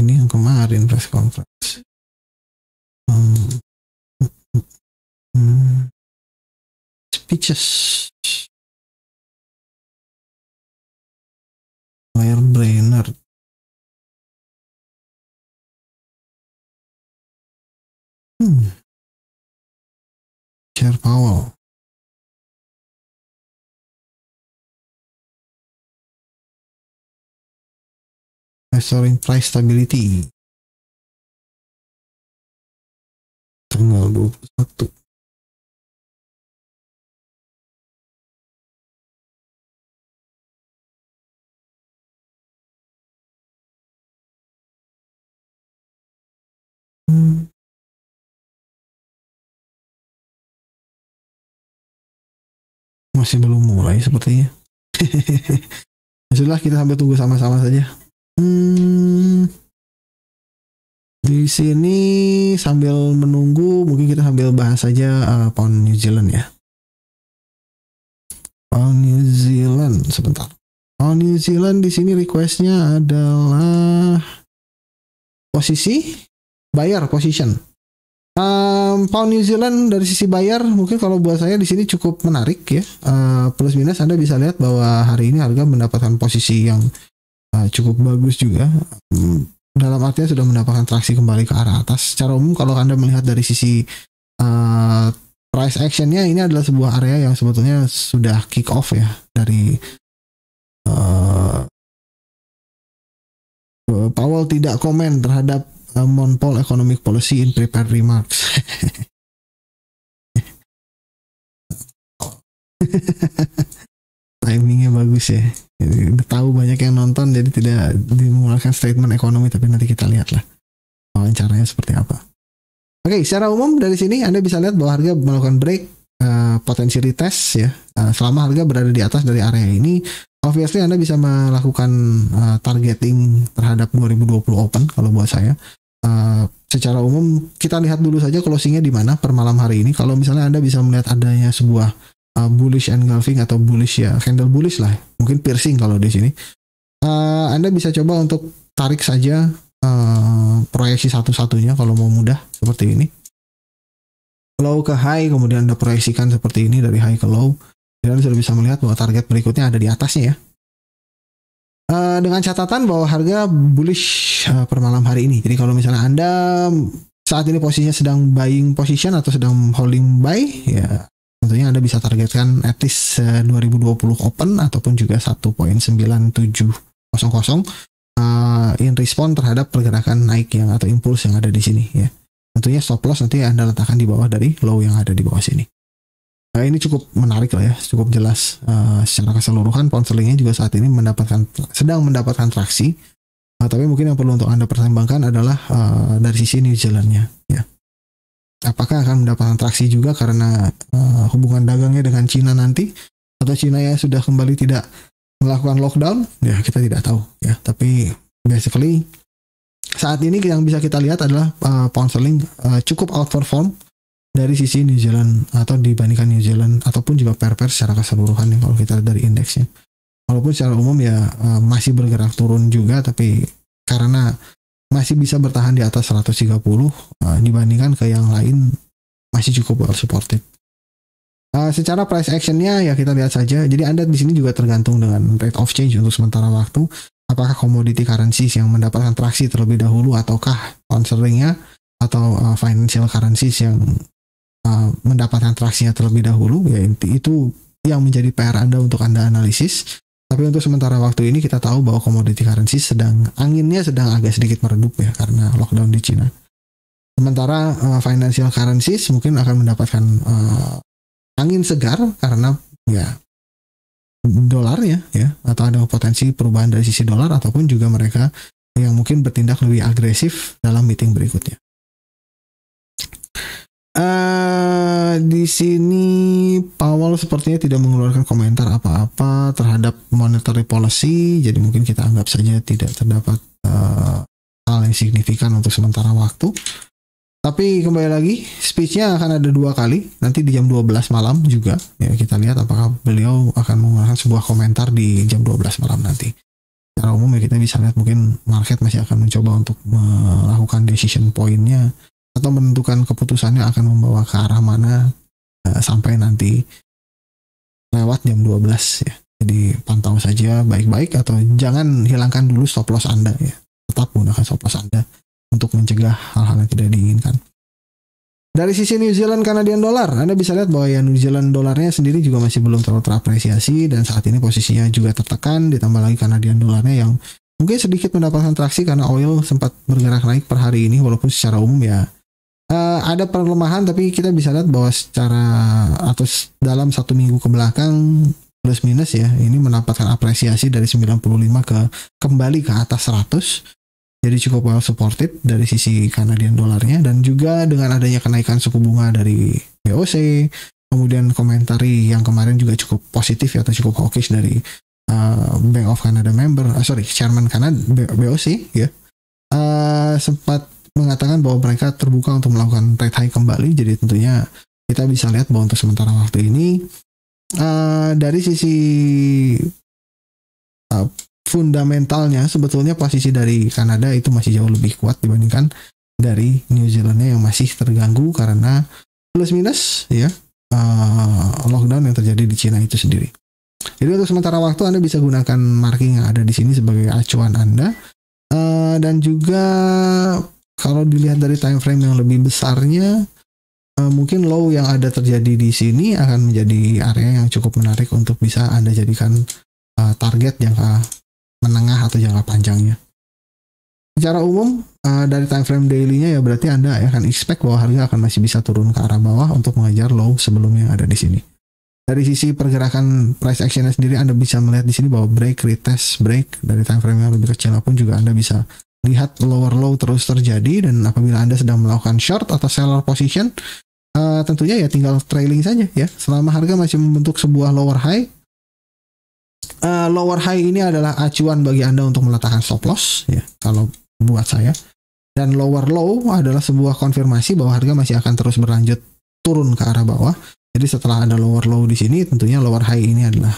Ini yang kemarin press conference. Speeches. Claire Brainerd. Chair Powell. Restoring price stability. Tanggal 21. Masih belum mulai sepertinya. Sudah, kita sampai tunggu sama-sama saja. Di sini sambil menunggu, mungkin kita sambil bahas saja pound New Zealand ya. Pound New Zealand sebentar. Pound New Zealand di sini requestnya adalah posisi buyer position. Pound New Zealand dari sisi buyer mungkin kalau buat saya di sini cukup menarik ya. Plus minus Anda bisa lihat bahwa hari ini harga mendapatkan posisi yang cukup bagus juga. Dalam artinya sudah mendapatkan traksi kembali ke arah atas. Secara umum kalau Anda melihat dari sisi price actionnya, ini adalah sebuah area yang sebetulnya sudah kick off ya dari Powell tidak komen terhadap Monpol Economic Policy in Prepared Remarks. Timingnya bagus ya. Jadi, tahu banyak yang nonton, jadi tidak mengeluarkan statement ekonomi, tapi nanti kita lihatlah wawancaranya seperti apa. Oke, secara umum dari sini Anda bisa lihat bahwa harga melakukan break potensi retest ya. Selama harga berada di atas dari area ini, obviously Anda bisa melakukan targeting terhadap 2020 open kalau buat saya. Secara umum kita lihat dulu saja closingnya di mana per malam hari ini. Kalau misalnya Anda bisa melihat adanya sebuah bullish engulfing atau bullish ya, candle bullish lah, mungkin piercing kalau di sini, Anda bisa coba untuk tarik saja proyeksi satu-satunya kalau mau mudah seperti ini, low ke high, kemudian Anda proyeksikan seperti ini dari high ke low, dan Anda sudah bisa melihat bahwa target berikutnya ada di atasnya ya. Dengan catatan bahwa harga bullish per malam hari ini. Jadi kalau misalnya Anda saat ini posisinya sedang buying position atau sedang holding buy, ya tentunya Anda bisa targetkan at least 2020 open ataupun juga 1.9700 in respon terhadap pergerakan naik yang atau impuls yang ada di sini ya. Tentunya stop loss nanti Anda letakkan di bawah dari low yang ada di bawah sini. Nah, ini cukup menarik lah ya, cukup jelas secara keseluruhan pound sterlingnya juga saat ini sedang mendapatkan traksi. Tapi mungkin yang perlu untuk Anda pertimbangkan adalah dari sisi New Zealand-nya ya. Apakah akan mendapatkan traksi juga karena hubungan dagangnya dengan Cina nanti, atau Cina ya sudah kembali tidak melakukan lockdown? Ya kita tidak tahu ya. Tapi basically saat ini yang bisa kita lihat adalah pound sterling cukup outperform dari sisi New Zealand atau dibandingkan New Zealand ataupun juga pair secara keseluruhan ya kalau kita lihat dari indeksnya. Walaupun secara umum ya masih bergerak turun juga, tapi karena masih bisa bertahan di atas 130 dibandingkan ke yang lain masih cukup well supported. Secara price actionnya ya kita lihat saja. Jadi Anda di sini juga tergantung dengan rate of change untuk sementara waktu. Apakah commodity currencies yang mendapatkan traksi terlebih dahulu ataukah pound sterlingnya atau financial currencies yang mendapatkan traksinya terlebih dahulu ya, itu yang menjadi PR Anda untuk Anda analisis. Tapi untuk sementara waktu ini kita tahu bahwa commodity currency anginnya sedang agak sedikit meredup ya karena lockdown di Cina. Sementara financial currencies mungkin akan mendapatkan angin segar karena ya dolarnya ya, atau ada potensi perubahan dari sisi dolar ataupun juga mereka yang mungkin bertindak lebih agresif dalam meeting berikutnya. Di sini Powell sepertinya tidak mengeluarkan komentar apa-apa terhadap monetary policy, jadi mungkin kita anggap saja tidak terdapat hal yang signifikan untuk sementara waktu. Tapi kembali lagi, speech-nya akan ada 2 kali, nanti di jam 12 malam juga. Ya, kita lihat apakah beliau akan mengeluarkan sebuah komentar di jam 12 malam nanti. Secara umum ya kita bisa lihat mungkin market masih akan mencoba untuk melakukan decision point-nya atau menentukan keputusannya akan membawa ke arah mana sampai nanti lewat jam 12 ya. Jadi pantau saja baik-baik atau jangan hilangkan dulu stop loss Anda ya. Tetap gunakan stop loss Anda untuk mencegah hal-hal yang tidak diinginkan. Dari sisi New Zealand Canadian dollar, Anda bisa lihat bahwa ya New Zealand dolarnya sendiri juga masih belum terlalu terapresiasi dan saat ini posisinya juga tertekan, ditambah lagi Canadian dolarnya yang mungkin sedikit mendapatkan traksi karena oil sempat bergerak naik per hari ini, walaupun secara umum ya ada pelemahan, tapi kita bisa lihat bahwa secara atau dalam 1 minggu ke belakang plus minus ya ini mendapatkan apresiasi dari 95 kembali ke atas 100. Jadi cukup well supported dari sisi Canadian dolarnya, dan juga dengan adanya kenaikan suku bunga dari BOC, kemudian komentari yang kemarin juga cukup positif ya, atau cukup hawkish dari Bank of Canada Chairman Canada BOC ya, sempat mengatakan bahwa mereka terbuka untuk melakukan rate hike kembali. Jadi tentunya kita bisa lihat bahwa untuk sementara waktu ini dari sisi fundamentalnya sebetulnya posisi dari Kanada itu masih jauh lebih kuat dibandingkan dari New Zealandnya yang masih terganggu karena plus minus ya lockdown yang terjadi di Cina itu sendiri. Jadi untuk sementara waktu Anda bisa gunakan marking yang ada di sini sebagai acuan Anda, dan juga kalau dilihat dari time frame yang lebih besarnya, mungkin low yang ada terjadi di sini akan menjadi area yang cukup menarik untuk bisa Anda jadikan target jangka menengah atau jangka panjangnya. Secara umum dari time frame daily-nya ya berarti Anda akan expect bahwa harga akan masih bisa turun ke arah bawah untuk mengejar low sebelumnya yang ada di sini. Dari sisi pergerakan price action-nya sendiri Anda bisa melihat di sini bahwa break, retest, break dari time frame yang lebih kecil pun juga Anda bisa lihat lower low terus terjadi, dan apabila Anda sedang melakukan short atau seller position, tentunya ya tinggal trailing saja ya. Selama harga masih membentuk sebuah lower high, lower high ini adalah acuan bagi Anda untuk meletakkan stop loss ya kalau buat saya. Dan lower low adalah sebuah konfirmasi bahwa harga masih akan terus berlanjut turun ke arah bawah. Jadi setelah ada lower low di sini, tentunya lower high ini adalah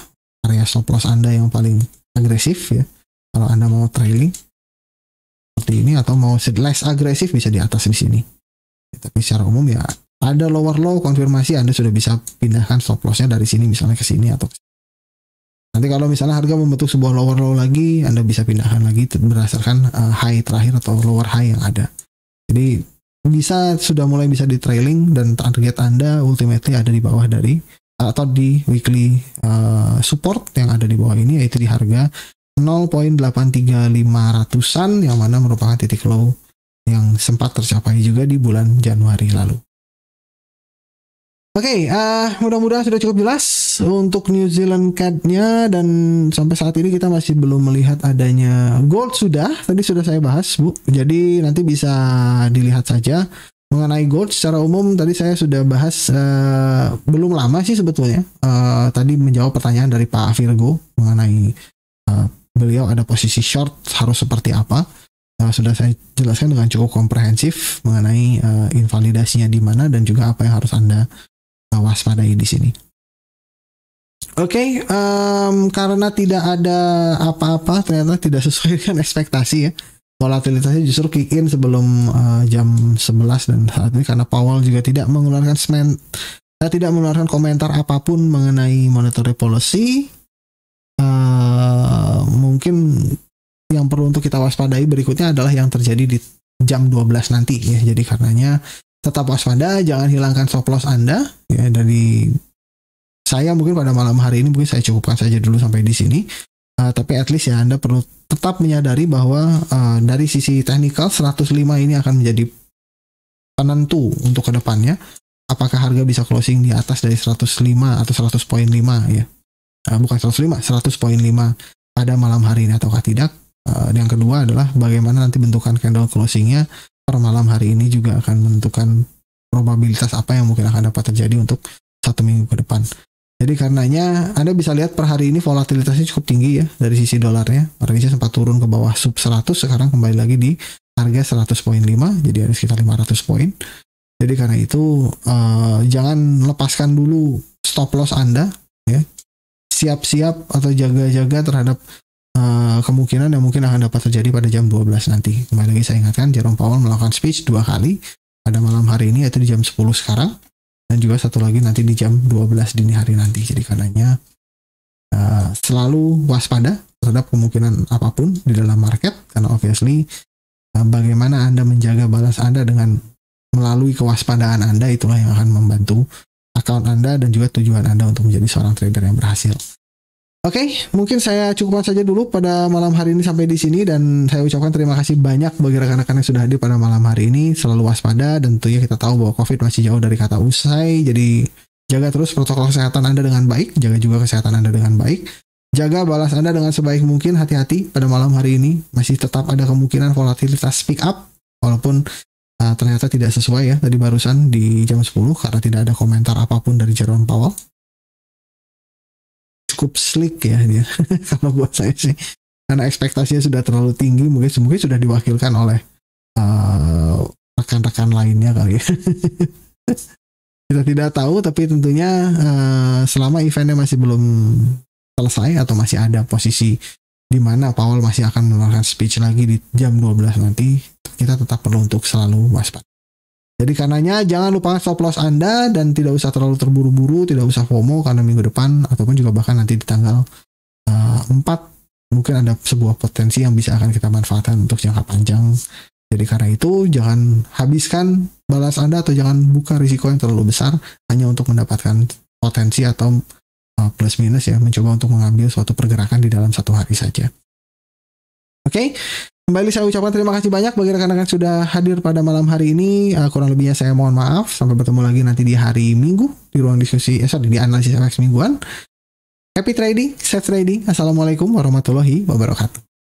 area stop loss Anda yang paling agresif ya. Kalau Anda mau trailing seperti ini atau mau less agresif bisa di atas di sini. Tapi secara umum ya ada lower low konfirmasi, Anda sudah bisa pindahkan stop lossnya dari sini misalnya ke sini atau ke sini. Nanti kalau misalnya harga membentuk sebuah lower low lagi, Anda bisa pindahkan lagi berdasarkan high terakhir atau lower high yang ada. Jadi sudah mulai bisa di trailing, dan target Anda ultimately ada di bawah dari atau di weekly support yang ada di bawah ini, yaitu di harga 0.83500-an yang mana merupakan titik low yang sempat tercapai juga di bulan Januari lalu. Oke, mudah-mudahan sudah cukup jelas untuk New Zealand CAD-nya, dan sampai saat ini kita masih belum melihat adanya gold. Tadi sudah saya bahas, Bu. Jadi nanti bisa dilihat saja mengenai gold secara umum. Tadi saya sudah bahas belum lama sih sebetulnya. Tadi menjawab pertanyaan dari Pak Virgo mengenai beliau ada posisi short harus seperti apa. Sudah saya jelaskan dengan cukup komprehensif mengenai invalidasinya di mana dan juga apa yang harus Anda waspadai di sini. Oke, karena tidak ada apa-apa, ternyata tidak sesuai dengan ekspektasi ya. Volatilitasnya justru kick in sebelum jam 11, dan saat ini karena Powell juga tidak mengeluarkan komentar apapun mengenai monetary policy, mungkin yang perlu untuk kita waspadai berikutnya adalah yang terjadi di jam 12 nanti ya. Jadi karenanya tetap waspada, jangan hilangkan stop loss Anda ya. Dari saya mungkin pada malam hari ini mungkin saya cukupkan saja dulu sampai di sini. Tapi at least ya Anda perlu tetap menyadari bahwa dari sisi technical 105 ini akan menjadi penentu untuk kedepannya. Apakah harga bisa closing di atas dari 105 atau 100.5 ya. Bukan 105, 100.5 pada malam hari ini ataukah tidak. Yang kedua adalah bagaimana nanti bentukan candle closingnya per malam hari ini juga akan menentukan probabilitas apa yang mungkin akan dapat terjadi untuk 1 minggu ke depan. Jadi karenanya Anda bisa lihat per hari ini volatilitasnya cukup tinggi ya dari sisi dolarnya. Range sempat turun ke bawah sub 100, sekarang kembali lagi di harga 100.5, jadi ada sekitar 500 poin. Jadi karena itu jangan lepaskan dulu stop loss Anda ya. Siap-siap atau jaga-jaga terhadap kemungkinan yang mungkin akan dapat terjadi pada jam 12 nanti. Kembali lagi saya ingatkan, Jerome Powell melakukan speech 2 kali pada malam hari ini, yaitu di jam 10 sekarang, dan juga satu lagi nanti di jam 12 dini hari nanti. Jadi karenanya selalu waspada terhadap kemungkinan apapun di dalam market, karena obviously bagaimana Anda menjaga balas Anda dengan melalui kewaspadaan Anda, itulah yang akan membantu account Anda dan juga tujuan Anda untuk menjadi seorang trader yang berhasil. Oke, mungkin saya cukupkan saja dulu pada malam hari ini sampai di sini, dan saya ucapkan terima kasih banyak bagi rekan-rekan yang sudah hadir pada malam hari ini. Selalu waspada, dan tentunya kita tahu bahwa COVID masih jauh dari kata usai. Jadi jaga terus protokol kesehatan Anda dengan baik, jaga juga kesehatan Anda dengan baik. Jaga balas Anda dengan sebaik mungkin. Hati-hati pada malam hari ini, masih tetap ada kemungkinan volatilitas pick up, walaupun ternyata tidak sesuai ya tadi barusan di jam 10 karena tidak ada komentar apapun dari Jerome Powell. Cukup slick ya dia kalau buat saya sih, karena ekspektasinya sudah terlalu tinggi, mungkin sudah diwakilkan oleh rekan-rekan lainnya kali ya. Kita tidak tahu, tapi tentunya selama eventnya masih belum selesai atau masih ada posisi di mana Powell masih akan mengeluarkan speech lagi di jam 12 nanti, kita tetap perlu untuk selalu waspada. Jadi karenanya jangan lupa stop loss Anda, dan tidak usah terlalu terburu-buru, tidak usah FOMO, karena minggu depan ataupun juga bahkan nanti di tanggal 4 mungkin ada sebuah potensi yang bisa akan kita manfaatkan untuk jangka panjang. Jadi karena itu jangan habiskan balas Anda atau jangan buka risiko yang terlalu besar hanya untuk mendapatkan potensi atau plus minus ya, mencoba untuk mengambil suatu pergerakan di dalam satu hari saja. Oke. Kembali saya ucapkan terima kasih banyak bagi rekan-rekan sudah hadir pada malam hari ini. Kurang lebihnya saya mohon maaf. Sampai bertemu lagi nanti di hari Minggu di ruang diskusi, di analisis FX mingguan. Happy trading, safe trading. Assalamualaikum warahmatullahi wabarakatuh.